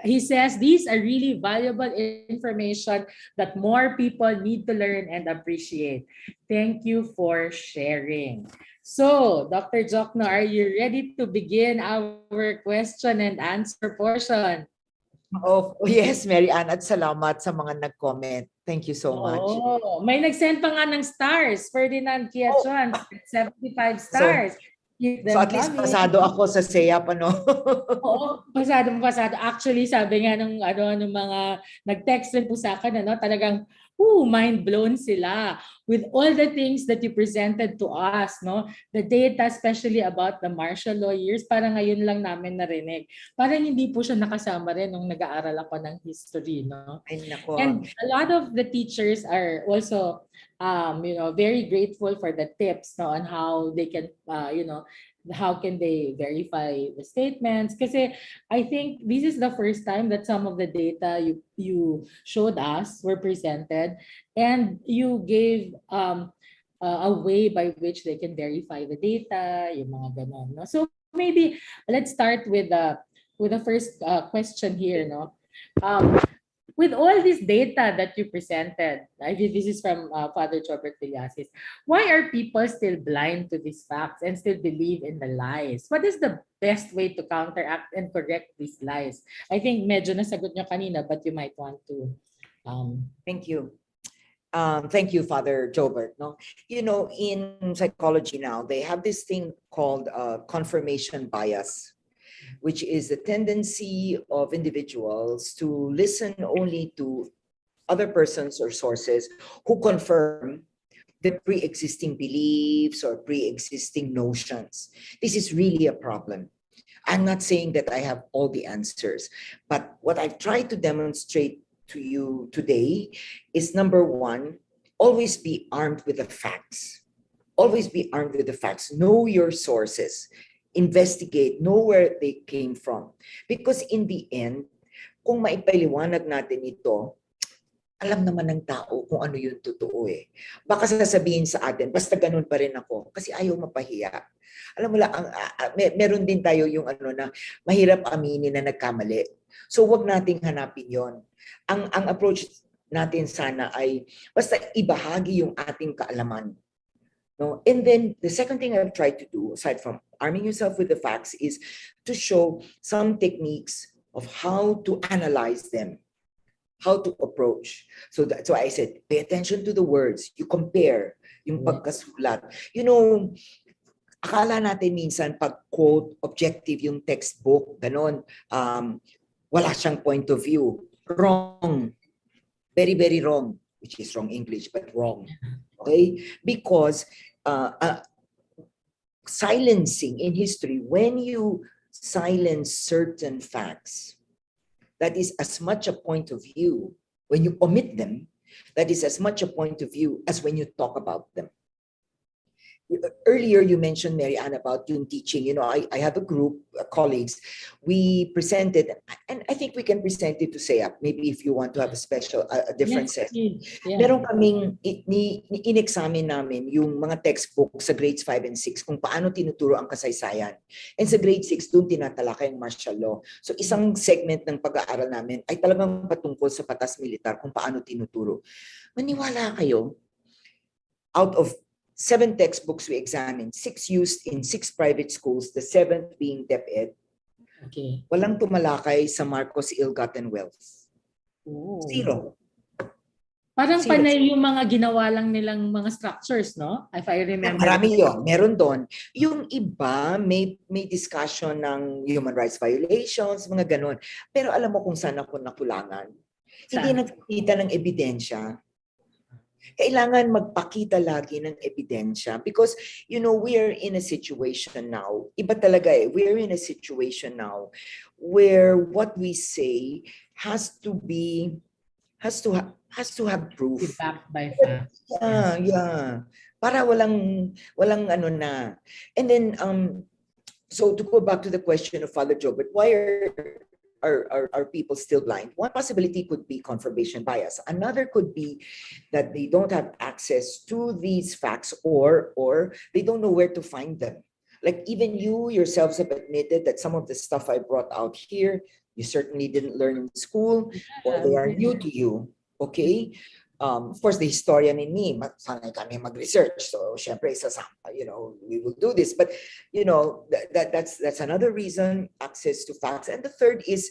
B: He says these are really valuable information that more people need to learn and appreciate. Thank you for sharing. So, Dr. Diokno, are you ready to begin our question and answer portion?
J: Oh, yes, Mary Ann, at salamat sa mga nag-comment. Thank you so much.
B: Oh, may nag-send pa nga ng stars. Ferdinand Kiachuan, 75 stars. Keep them
J: So at least
B: coming.
J: pasado ako sa CEAP, ano?
B: Oo, pasado. Actually, sabi nga ng mga nag-text rin po sa akin, talagang mind blown sila with all the things that you presented to us, no? The data, especially about the martial law years, parang ngayon lang namin narinig. Parang hindi po siya nakasama rin nung nag-aaral ako ng history, no?
J: Ay, nako.
B: And a lot of the teachers are also very grateful for the tips, no, on how they can how can they verify the statements, kasi I think this is the first time that some of the data you showed us were presented, and you gave a way by which they can verify the data, yung mga ganon, no? So maybe let's start with the first question here, no? With all this data that you presented, this is from Father Jobert Villasis, why are people still blind to these facts and still believe in the lies? What is the best way to counteract and correct these lies? I think medyo nasagot nyo kanina, but you might want to...
J: Thank you. Thank you, Father Jobert. No, you know, in psychology now, they have this thing called confirmation bias, which is the tendency of individuals to listen only to other persons or sources who confirm the pre-existing beliefs or pre-existing notions. This is really a problem. I'm not saying that I have all the answers, but what I've tried to demonstrate to you today is, number one, always be armed with the facts. Always be armed with the facts. Know your sources. Investigate, know where they came from. Because in the end, kung maipaliwanag natin ito, alam naman ng tao kung ano yung totoo eh. Baka sasabihin sa atin, basta ganun pa rin ako, kasi ayaw mapahiya. Alam mo lang, meron din tayo yung na mahirap aminin na nagkamali. So wag nating hanapin yon. Ang approach natin sana ay basta ibahagi yung ating kaalaman. No? And then the second thing I've tried to do, aside from arming yourself with the facts, is to show some techniques of how to analyze them, how to approach. So that's why I said, pay attention to the words. You compare yung pagkasulat. You know, akala natin minsan pag quote objective yung textbook, ganon, wala siyang point of view. Wrong. Very, very wrong. Which is wrong English, but wrong. Okay? Because silencing in history, when you silence certain facts, that is as much a point of view. When you omit them, that is as much a point of view as when you talk about them. Earlier, you mentioned, Mary Ann, about yung teaching. You know, I have a group, colleagues. We presented, and I think we can present it to CEAP. Maybe if you want to have a special, a different session.
B: Yeah.
J: Meron kaming, in-examine namin yung mga textbook sa grades 5 and 6 kung paano tinuturo ang kasaysayan. And sa grade 6, doon tinatalakay ang martial law. So isang segment ng pag-aaral namin ay talagang patungkol sa batas militar kung paano tinuturo. Maniwala kayo, out of 7 textbooks we examined, 6 used in 6 private schools, the 7th being DepEd.
B: Okay.
J: Walang tumalakay sa Marcos ill-gotten wealth.
B: Ooh.
J: Zero.
B: Parang
J: Zero.
B: panay yung mga ginawa lang nilang mga structures, no? If I remember.
J: Marami yun. Meron doon. Yung iba, may discussion ng human rights violations, mga ganon. Pero alam mo kung saan ako nakulangan? Hindi nagkita ng ebidensya. Kailangan magpakita lagi ng ebidensya because, we are in a situation now, iba talaga eh, we are in a situation now where what we say has to have proof.
B: Be backed by facts.
J: Yeah. Para walang ano na. And then, so to go back to the question of Father Joe, but why are people still blind? One possibility could be confirmation bias. Another could be that they don't have access to these facts or they don't know where to find them. Like even you yourselves have admitted that some of the stuff I brought out here, you certainly didn't learn in school or they are new to you. Okay? Of course, the historian in me, sanay kami mag-research. So, syempre, we will do this. But, that's another reason, access to facts. And the third is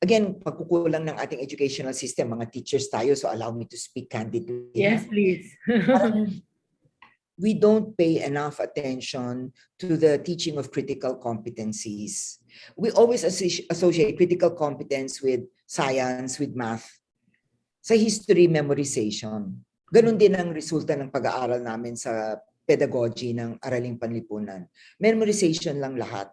J: again, pagkukulang ng ating educational system, mga teachers tayo, so allow me to speak candidly.
B: Yes, please.
J: We don't pay enough attention to the teaching of critical competencies. We always associate critical competence with science, with math. Sa history, memorization. Ganon din ang resulta ng pag-aaral namin sa pedagogy ng Araling Panlipunan. Memorization lang lahat.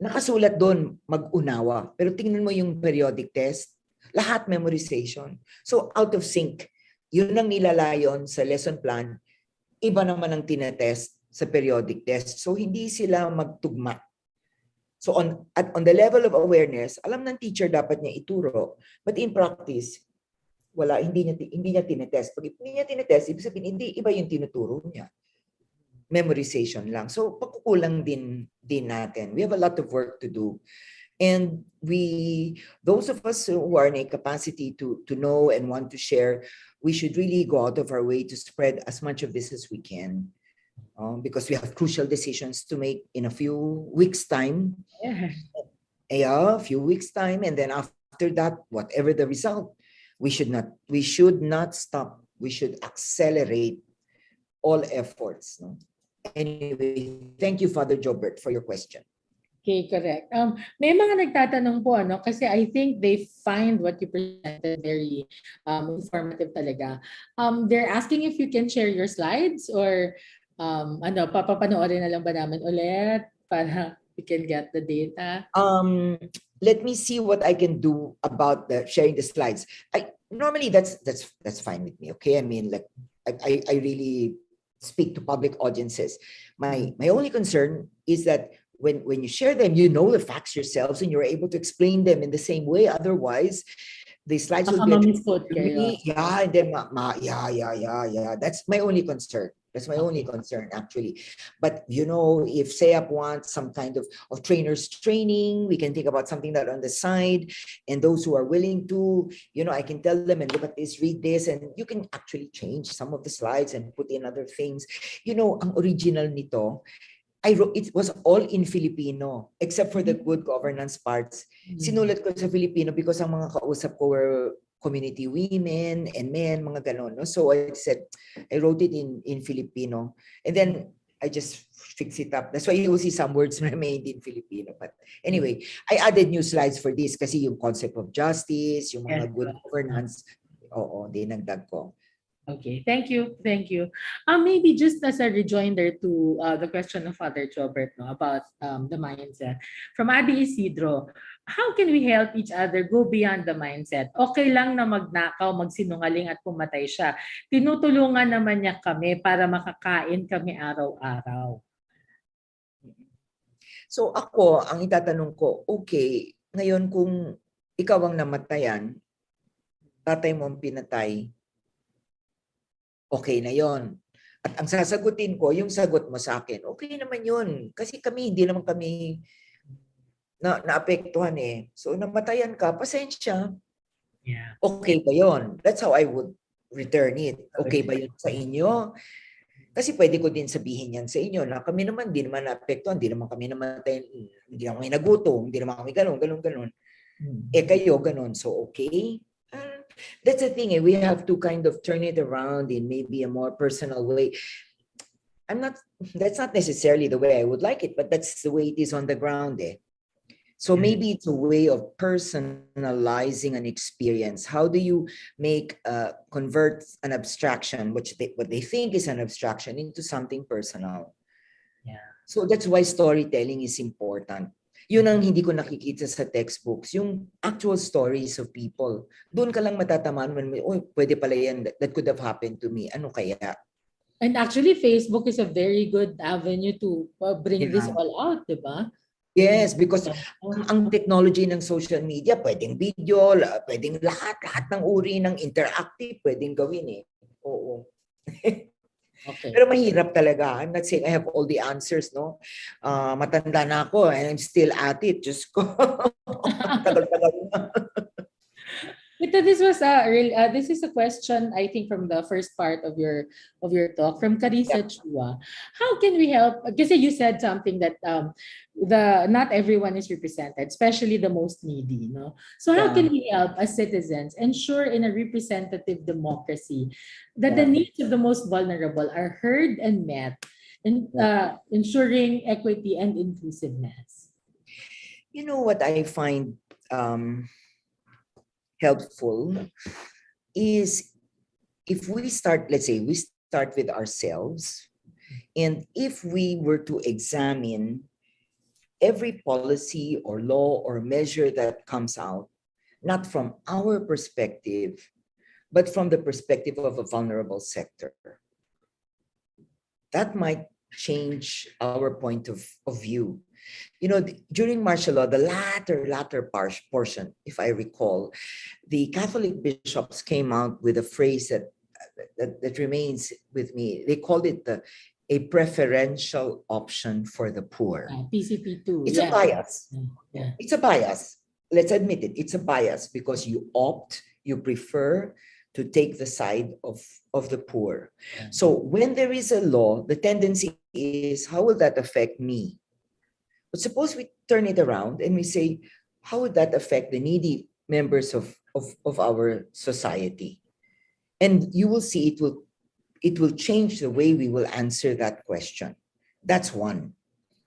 J: Nakasulat doon, mag-unawa. Pero tingnan mo yung periodic test, lahat memorization. So out of sync. Yun ang nilalayon sa lesson plan. Iba naman ang tinetest sa periodic test. So hindi sila magtugma. So on the level of awareness, alam ng teacher dapat niya ituro. But in practice, hindi niya tinetest. Pag hindi niya tinetest, ibig sabihin, iba yung tinuturo niya. Memorization lang. So, pagkukulang din natin. We have a lot of work to do. And those of us who are in a capacity to know and want to share, we should really go out of our way to spread as much of this as we can. Because we have crucial decisions to make in a few weeks' time. Yeah, a few weeks' time. And then after that, whatever the result, we should not stop. We should accelerate all efforts. No? Anyway, thank you, Father Jobert, for your question.
B: Okay, correct. May mga nagtatanong po, kasi I think they find what you presented very informative talaga. They're asking if you can share your slides or papapanoorin na lang ba namin ulit para we can get the data?
J: Let me see what I can do about sharing the slides. Normally that's fine with me. Okay, I mean, like I really speak to public audiences. My only concern is that when you share them, you know the facts yourselves and you're able to explain them in the same way. Otherwise, the slides will be yeah, and then yeah. That's my only concern. That's my only concern, actually. But, if CEAP wants some kind of trainers training, we can think about something that on the side. And those who are willing to, I can tell them and look at this, read this, and you can actually change some of the slides and put in other things. Ang original nito, I wrote, it was all in Filipino, except for the good governance parts. Sinulat ko sa Filipino because ang mga kausap ko were community women and men, mga ganon. No? So I wrote it in Filipino. And then I just fix it up. That's why you will see some words remained in Filipino. But anyway, I added new slides for this kasi yung concept of justice, yung mga good governance, dinagdag ko.
B: Okay, thank you. Maybe just as a rejoinder to the question of Father Jobert about the mindset. From Adi Isidro, how can we help each other go beyond the mindset? Okay lang na magnakaw, magsinungaling at pumatay siya. Tinutulungan naman niya kami para makakain kami araw-araw.
J: So ako, ang itatanong ko, okay, ngayon kung ikaw ang namatayan, tatay mo ang pinatay, okay na yon. At ang sasagutin ko, yung sagot mo sa akin, okay naman yun. Kasi hindi naman kami naapektuhan eh. So namatayan ka, pasensya.
B: Yeah.
J: Okay ba yun? That's how I would return it. Okay ba yun sa inyo? Kasi pwede ko din sabihin yan sa inyo na kami naman, di naman naapektuhan, di naman kami namatay, hindi naman kami nagutom, hindi naman kami ganun. Kayo ganun. So okay. That's the thing, we have to kind of turn it around in maybe a more personal way. That's not necessarily the way I would like it, but that's the way it is on the ground. So maybe it's a way of personalizing an experience. How do you convert an abstraction, what they think is an abstraction, into something personal?
B: Yeah.
J: So that's why storytelling is important. Yun ang hindi ko nakikita sa textbooks, yung actual stories of people. Doon ka lang matatamaan when, pwede pala yan, that could have happened to me. Ano kaya?
B: And actually, Facebook is a very good avenue to bring this
J: Yeah.
B: all out, di ba?
J: Yes, because ang technology ng social media, pwedeng video, pwedeng lahat ng uri ng interactive, pwedeng gawin eh. Oo.
B: Okay.
J: Pero mahirap talaga. I'm not saying I have all the answers, no? Matanda na ako and I'm still at it. Diyos ko. Tagal-tagal na.
B: But this was this is a question I think from the first part of your talk from Carissa Chua. How can we help? Because you said something that not everyone is represented, especially the most needy. No, so how can we help as citizens ensure in a representative democracy that the needs of the most vulnerable are heard and met, and ensuring equity and inclusiveness?
J: You know what I find helpful is if we start, let's say we start with ourselves, and if we were to examine every policy or law or measure that comes out, not from our perspective, but from the perspective of a vulnerable sector, that might change our point of view. You know, during martial law, the latter portion, if I recall, the Catholic bishops came out with a phrase that remains with me. They called it a preferential option for the poor.
B: PCP2.
J: It's a bias.
B: Yeah.
J: It's a bias. Let's admit it. It's a bias because you prefer to take the side of the poor. So when there is a law, the tendency is, how will that affect me? But suppose we turn it around and we say, how would that affect the needy members of our society? And you will see it will change the way we will answer that question. That's one.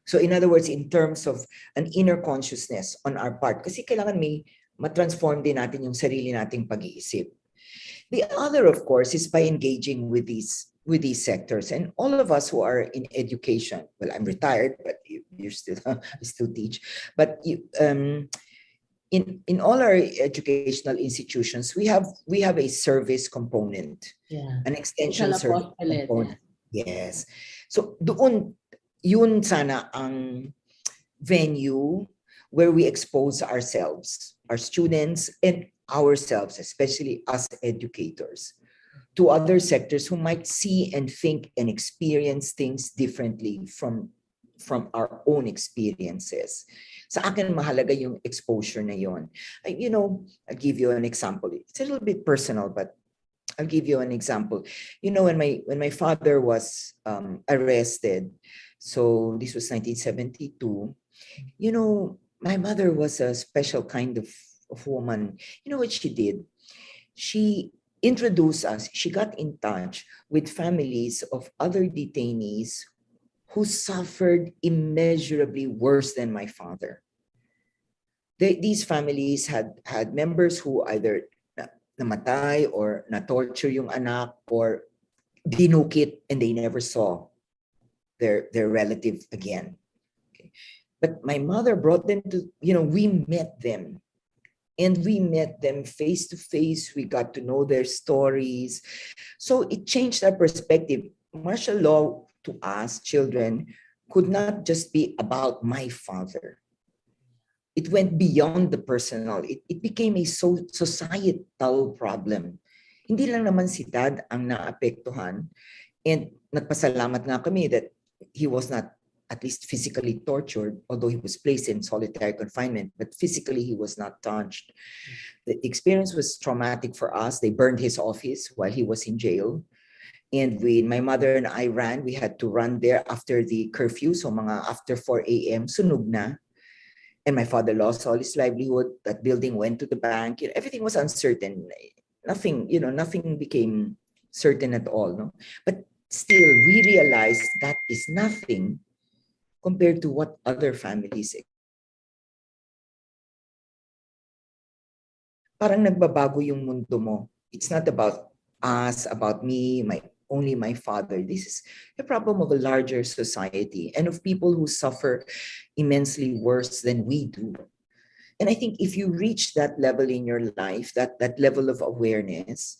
J: So in other words, in terms of an inner consciousness on our part, kasi kailangan may matransform din natin yung sarili nating pag-iisip. The other, of course, is by engaging with these sectors, and all of us who are in education. Well, I'm retired, but you're still still teach. But in all our educational institutions, we have a service component, an extension service component. Yes. So doon, yun sana ang venue where we expose ourselves, our students, and ourselves, especially us educators, to other sectors who might see and think and experience things differently from our own experiences. Sa akin, mahalaga yung exposure na yon. You know, I'll give you an example. It's a little bit personal, but I'll give you an example. You know, when my father was arrested, so this was 1972, you know, my mother was a special kind of woman. You know what she did? She introduced us, she got in touch with families of other detainees who suffered immeasurably worse than my father. These families had members who either namatay or na-torture yung anak or dinukit and they never saw their relative again. Okay. But my mother brought them to, you know, we met them. And we met them face to face. We got to know their stories. So it changed our perspective. Martial law to us, children, could not just be about my father. It went beyond the personal. It became a societal problem. Hindi lang naman si Dad ang naapektuhan. And nagpasalamat nga kami that he was not at least physically tortured, although he was placed in solitary confinement, but physically he was not touched. The experience was traumatic for us. They burned his office while he was in jail. And my mother and I we had to run there after the curfew, so mga after 4 a.m., sunog na. And my father lost all his livelihood. That building went to the bank. You know, everything was uncertain. Nothing became certain at all. No? But still, we realized that is nothing compared to what other families parang nagbabago yung mundo mo. It's not about us, about me, only my father. This is a problem of a larger society and of people who suffer immensely worse than we do. And I think if you reach that level in your life, that level of awareness,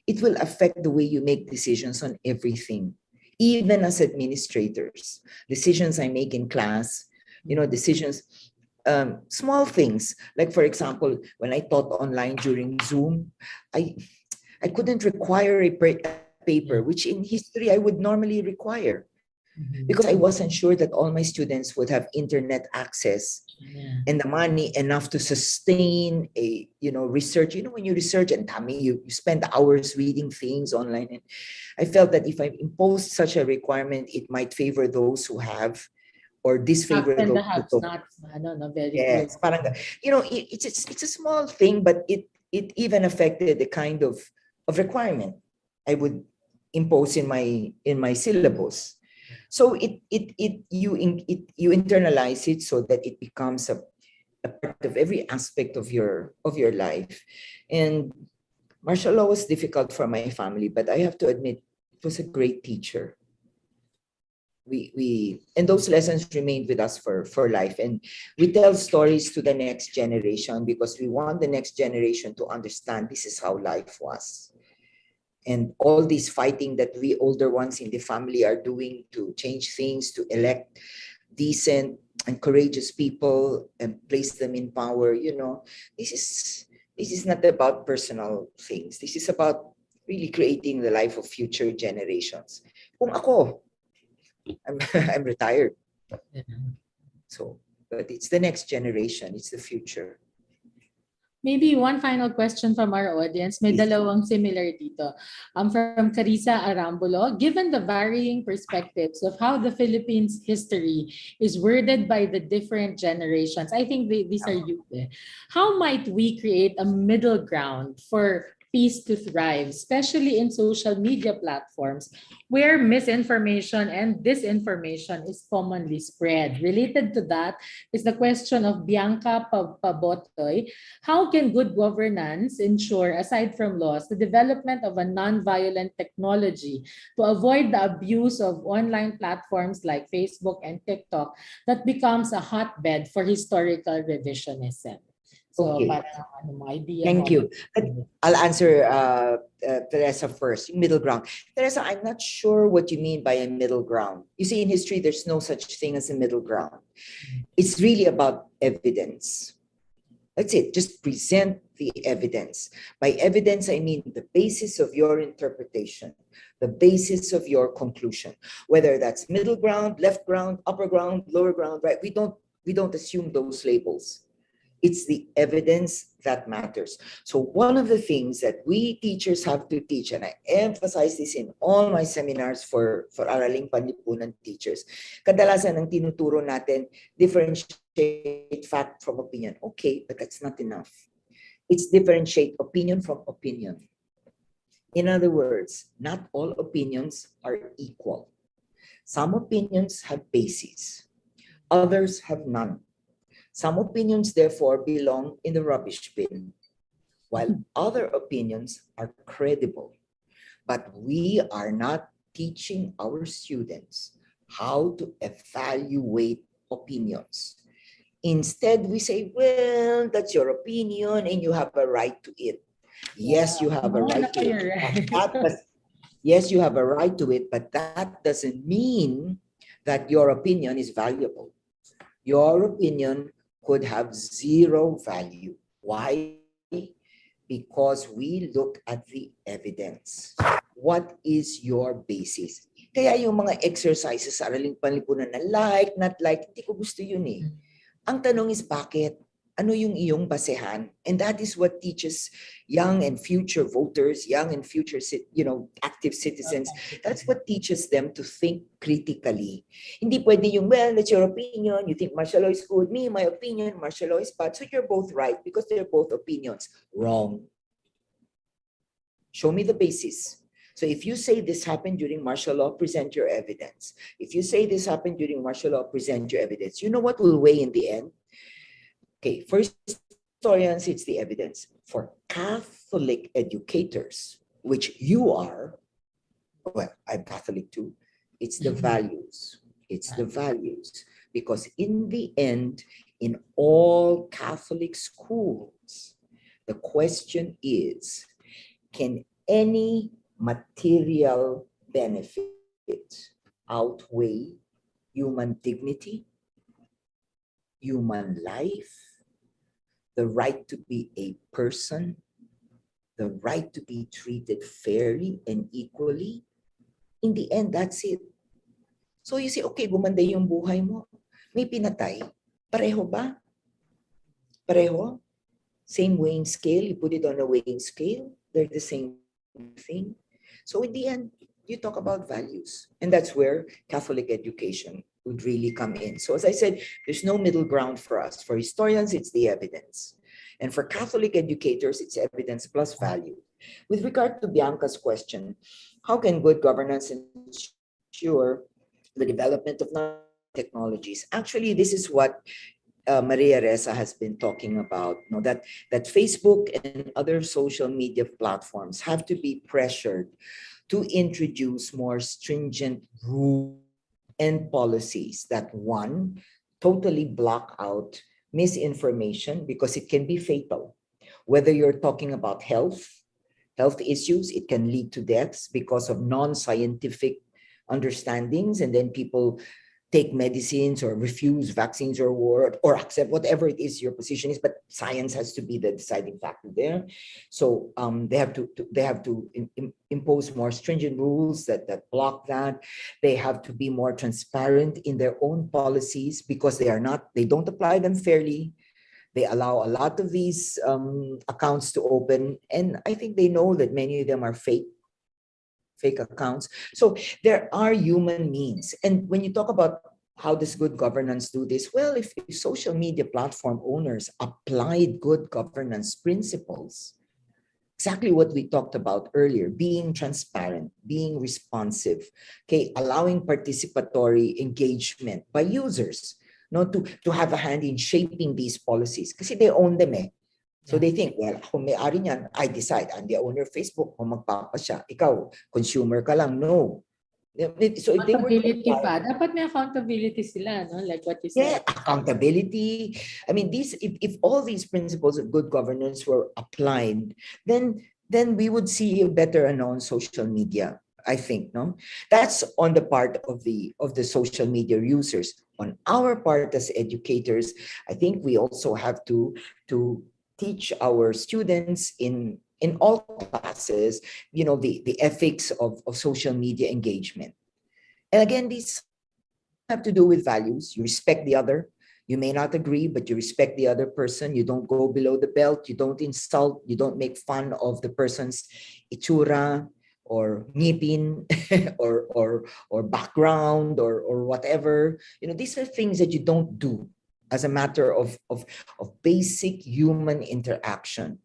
J: it will affect the way you make decisions on everything. Even as administrators, decisions I make in class, decisions, small things. Like, for example, when I taught online during Zoom, I couldn't require a paper, which in history I would normally require, because I wasn't sure that all my students would have internet access and the money enough to sustain a research. When you research and you spend hours reading things online, and I felt that if I imposed such a requirement, it might favor those who have or disfavor those who don't.
B: Very
J: Yes,
B: good.
J: parang, it's a small thing, but it even affected the kind of requirement I would impose in my syllabus. So you internalize it so that it becomes a part of every aspect of your life. And martial law was difficult for my family, but I have to admit it was a great teacher. And those lessons remained with us for life. And we tell stories to the next generation because we want the next generation to understand this is how life was. And all this fighting that we older ones in the family are doing to change things, to elect decent and courageous people and place them in power, this is not about personal things. This is about really creating the life of future generations. Kung ako, I'm retired. So, but it's the next generation, it's the future.
B: Maybe one final question from our audience. May dalawang similar dito. From Carissa Arambulo. Given the varying perspectives of how the Philippines history is worded by the different generations, I think these are youth. How might we create a middle ground for peace to thrive, especially in social media platforms where misinformation and disinformation is commonly spread? Related to that is the question of Bianca Pabotoy. How can good governance ensure, aside from laws, the development of a non-violent technology to avoid the abuse of online platforms like Facebook and TikTok that becomes a hotbed for historical revisionism? So,
J: Okay.
B: idea.
J: Thank you. I'll answer Teresa first. Middle ground. Teresa, I'm not sure what you mean by a middle ground. You see, in history, there's no such thing as a middle ground. It's really about evidence. That's it. Just present the evidence. By evidence, I mean the basis of your interpretation, the basis of your conclusion, whether that's middle ground, left ground, upper ground, lower ground, right? We don't assume those labels. It's the evidence that matters. So one of the things that we teachers have to teach, and I emphasize this in all my seminars for Araling Panlipunan teachers, kadalasan ang tinuturo natin, differentiate fact from opinion. Okay, but that's not enough. It's differentiate opinion from opinion. In other words, not all opinions are equal. Some opinions have bases. Others have none. Some opinions, therefore, belong in the rubbish bin, while other opinions are credible. But we are not teaching our students how to evaluate opinions. Instead, we say, well, that's your opinion and you have a right to it. Yes, you have a right to it. Yes, you have a right to it, but that doesn't mean that your opinion is valuable. Your opinion could have zero value. Why? Because we look at the evidence. What is your basis? Kaya yung mga exercises sa Araling Panlipunan na like, not like, hindi ko gusto yun eh. Ang tanong is bakit? Ano yung iyong basehan? And that is what teaches young and future voters, young and future active citizens. That's what teaches them to think critically. Hindi pwede yung, well, that's your opinion. You think martial law is good. Me, my opinion, martial law is bad. So you're both right because they're both opinions. Wrong. Show me the basis. So if you say this happened during martial law, present your evidence. If you say this happened during martial law, present your evidence. You know what will weigh in the end? Okay, first historians, it's the evidence. For Catholic educators, which you are, well, I'm Catholic too, it's the values. It's the values. Because in the end, in all Catholic schools, the question is, can any material benefit outweigh human dignity, human life, the right to be a person, the right to be treated fairly and equally? In the end, that's it. So you say, okay, gumanda yung buhay mo. May pinatay. Pareho ba? Pareho? Same weighing scale, you put it on a weighing scale, they're the same thing. So in the end, you talk about values. And that's where Catholic education would really come in. So as I said, there's no middle ground for us. For historians, it's the evidence. And for Catholic educators, it's evidence plus value. With regard to Bianca's question, how can good governance ensure the development of technologies? Actually, this is what Maria Reza has been talking about, that Facebook and other social media platforms have to be pressured to introduce more stringent rules and policies that, one, totally block out misinformation because it can be fatal. Whether you're talking about health issues, it can lead to deaths because of non-scientific understandings, and then people take medicines or refuse vaccines or accept whatever it is your position is, but science has to be the deciding factor there. So they have to impose more stringent rules that block that. They have to be more transparent in their own policies because they don't apply them fairly. They allow a lot of these accounts to open, and I think they know that many of them are fake accounts. So there are human means. And when you talk about how does good governance do this? Well, if social media platform owners applied good governance principles, exactly what we talked about earlier, being transparent, being responsive, okay, allowing participatory engagement by users, to have a hand in shaping these policies. Kasi they own them eh. So they think, well, ako may-ari niyan, I decide. I'm the owner of Facebook, kung magpapasya. Ikaw, consumer ka lang. No. So if they were
B: accountability pa. Dapat may accountability sila, no? Like what you said.
J: Yeah, accountability. I mean, if all these principles of good governance were applied, then we would see a better and on social media, I think, no? That's on the part of the social media users. On our part as educators, I think we also have to teach our students in all classes, the ethics of social media engagement. And again, these have to do with values. You respect the other. You may not agree, but you respect the other person. You don't go below the belt. You don't insult. You don't make fun of the person's itsura or ngipin or background or whatever. These are things that you don't do as a matter of basic human interaction.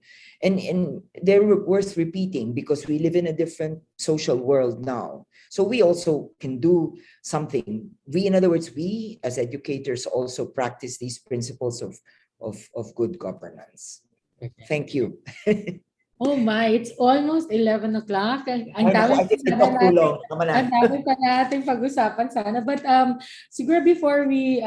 J: And they're worth repeating because we live in a different social world now. So we also can do something. In other words, we as educators also practice these principles of good governance. Thank you.
B: Oh my, it's almost 11 o'clock. Ang
J: I think we talked too long.
B: ang dami pa natin pag-usapan sana. But siguro before we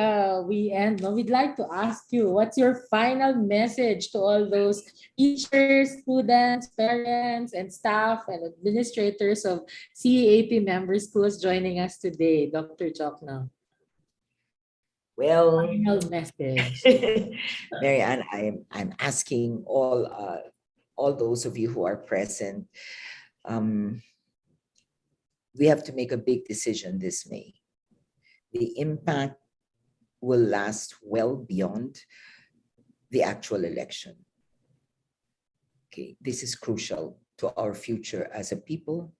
B: end, we'd like to ask you, what's your final message to all those teachers, students, parents, and staff and administrators of CEAP member schools joining us today, Dr. Diokno?
J: Well,
B: Final message.
J: Marianne, I'm asking all those of you who are present, we have to make a big decision this May. The impact will last well beyond the actual election. Okay, this is crucial to our future as a people,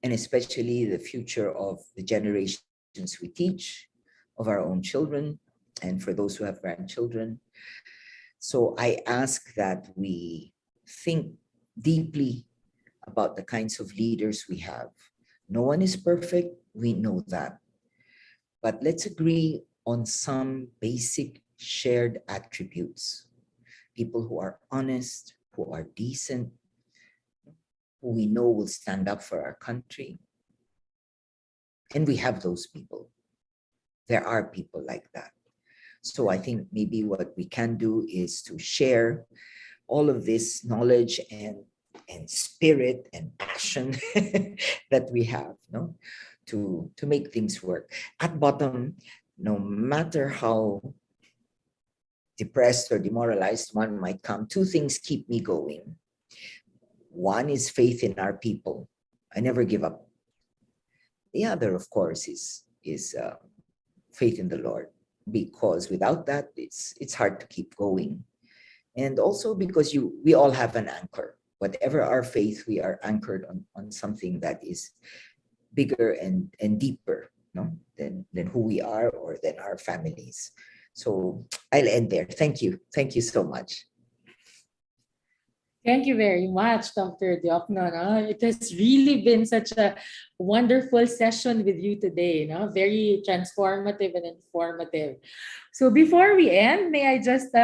J: and especially the future of the generations we teach, of our own children, and for those who have grandchildren. So I ask that we think deeply about the kinds of leaders we have. No one is perfect, we know that. But let's agree on some basic shared attributes. people who are honest, who are decent, who we know will stand up for our country. And we have those people. There are people like that. So I think maybe what we can do is to share all of this knowledge and spirit and passion that we have, no, to make things work. At bottom, no matter how depressed or demoralized one might come, two things keep me going. One is faith in our people. I never give up. The other, of course, is faith in the Lord, because without that, it's hard to keep going. And also because we all have an anchor. Whatever our faith, we are anchored on something that is bigger and deeper, no, than who we are or than our families. So I'll end there. Thank you. Thank you so much.
B: Thank you very much, Dr. Diokno. No? It has really been such a wonderful session with you today. No? Very transformative and informative. So before we end, may I just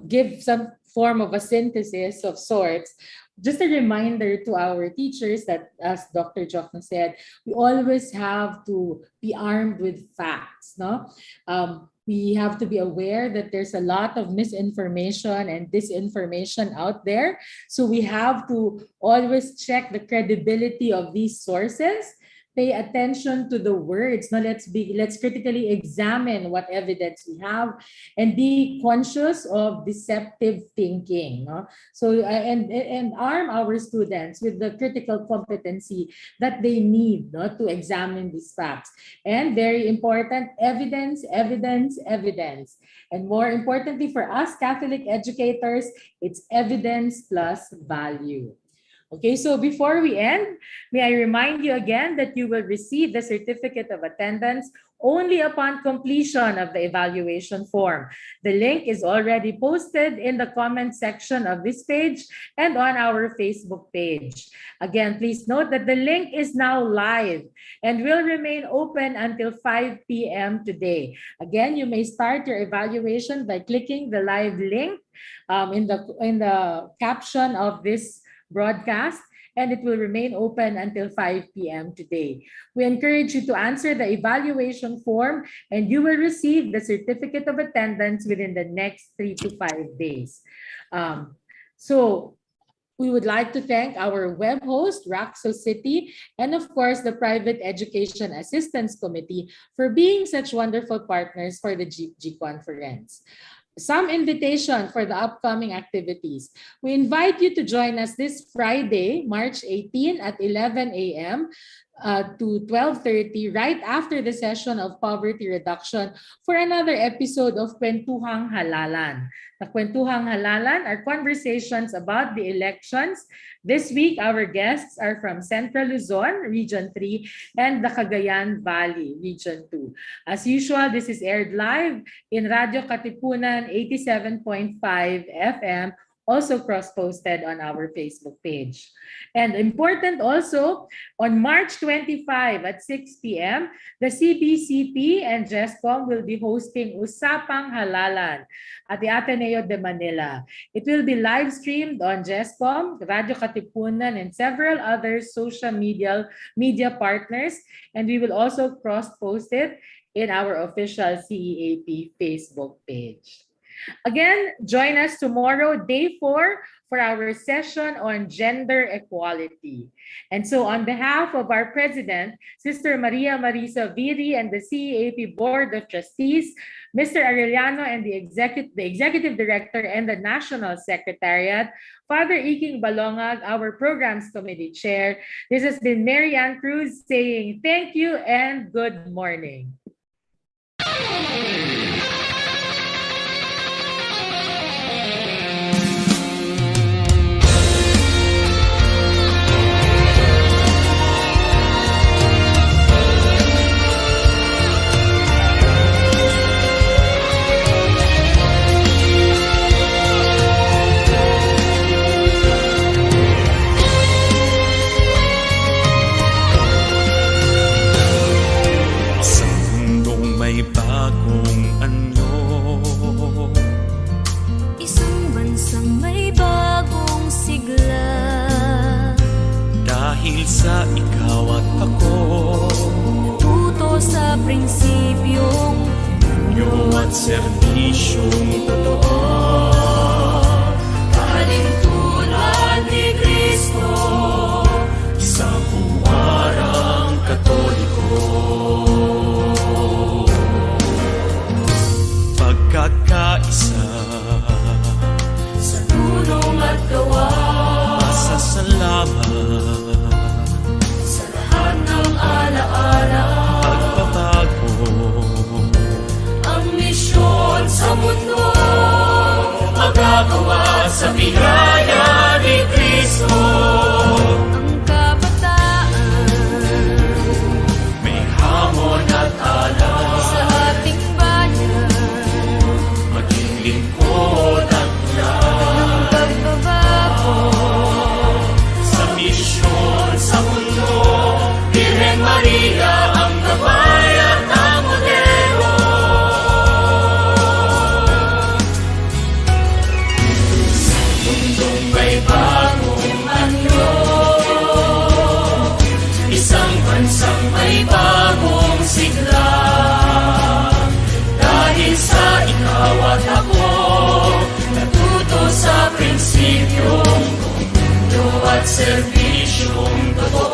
B: give some form of a synthesis of sorts. Just a reminder to our teachers that, as Dr. Diokno said, we always have to be armed with facts. No? We have to be aware that there's a lot of misinformation and disinformation out there. So we have to always check the credibility of these sources. Pay attention to the words. Now let's critically examine what evidence we have and be conscious of deceptive thinking. No? So and arm our students with the critical competency that they need, no, to examine these facts. And very important, evidence, evidence, evidence. And more importantly for us Catholic educators, it's evidence plus value. Okay, so before we end, may I remind you again that you will receive the certificate of attendance only upon completion of the evaluation form. The link is already posted in the comment section of this page and on our Facebook page. Again, please note that the link is now live and will remain open until 5 p.m. today. Again, you may start your evaluation by clicking the live link in the caption of this broadcast, and it will remain open until 5 p.m. today. We encourage you to answer the evaluation form and you will receive the certificate of attendance within the next 3 to 5 days. So we would like to thank our web host, Raxo City, and of course, the Private Education Assistance Committee for being such wonderful partners for the JEEPGY conference. Some invitation for the upcoming activities. We invite you to join us this Friday, March 18 at 11 a.m. To 12:30, right after the session of poverty reduction for another episode of Kwentuhang Halalan. The Kwentuhang Halalan are conversations about the elections. This week, our guests are from Central Luzon, Region 3, and the Cagayan Valley, Region 2. As usual, this is aired live in Radio Katipunan 87.5 FM, also cross-posted on our Facebook page. And important also, on March 25 at 6 p.m., the CBCP and JESCOM will be hosting Usapang Halalan at the Ateneo de Manila. It will be live streamed on JESCOM, Radio Katipunan, and several other social media partners. And we will also cross-post it in our official CEAP Facebook page. Again, join us tomorrow, day 4, for our session on gender equality. And so on behalf of our President, Sister Maria Marisa Viri, and the CEAP Board of Trustees, Mr. Arellano and the Executive Director and the National Secretariat, Father Iking Balongag, our Programs Committee Chair, this has been Mary Ann Cruz saying thank you and good morning.
K: May bagong anyo. Dahil sa ikaw at ako,
L: natuto sa prinsipyong
K: punyo at serbisyong totoo.
L: kalintulad ni Kristo,
K: Isang puwarang Katoliko. Pagkakaisa
L: sa tulong at gawa,
K: masasalamat
L: sa lahat ng alaala,
K: pagbabago.
L: ang misyon sa mundo,
K: Magagawa sa biyaya ni Kristo.
L: ang kabataan
K: May hamon at alay,
L: sa ating bayan,
K: maging lingkod at tulad.
L: ng pagbabago,
K: Sa misyon sa mundo, Birhen Maria ang gabay at ang modelo. Sa mundong may bagong anyo, isang bansang may bagong sigla. Dahil sa ikaw at ako, natuto sa prinsipyong at serbisyong totoo.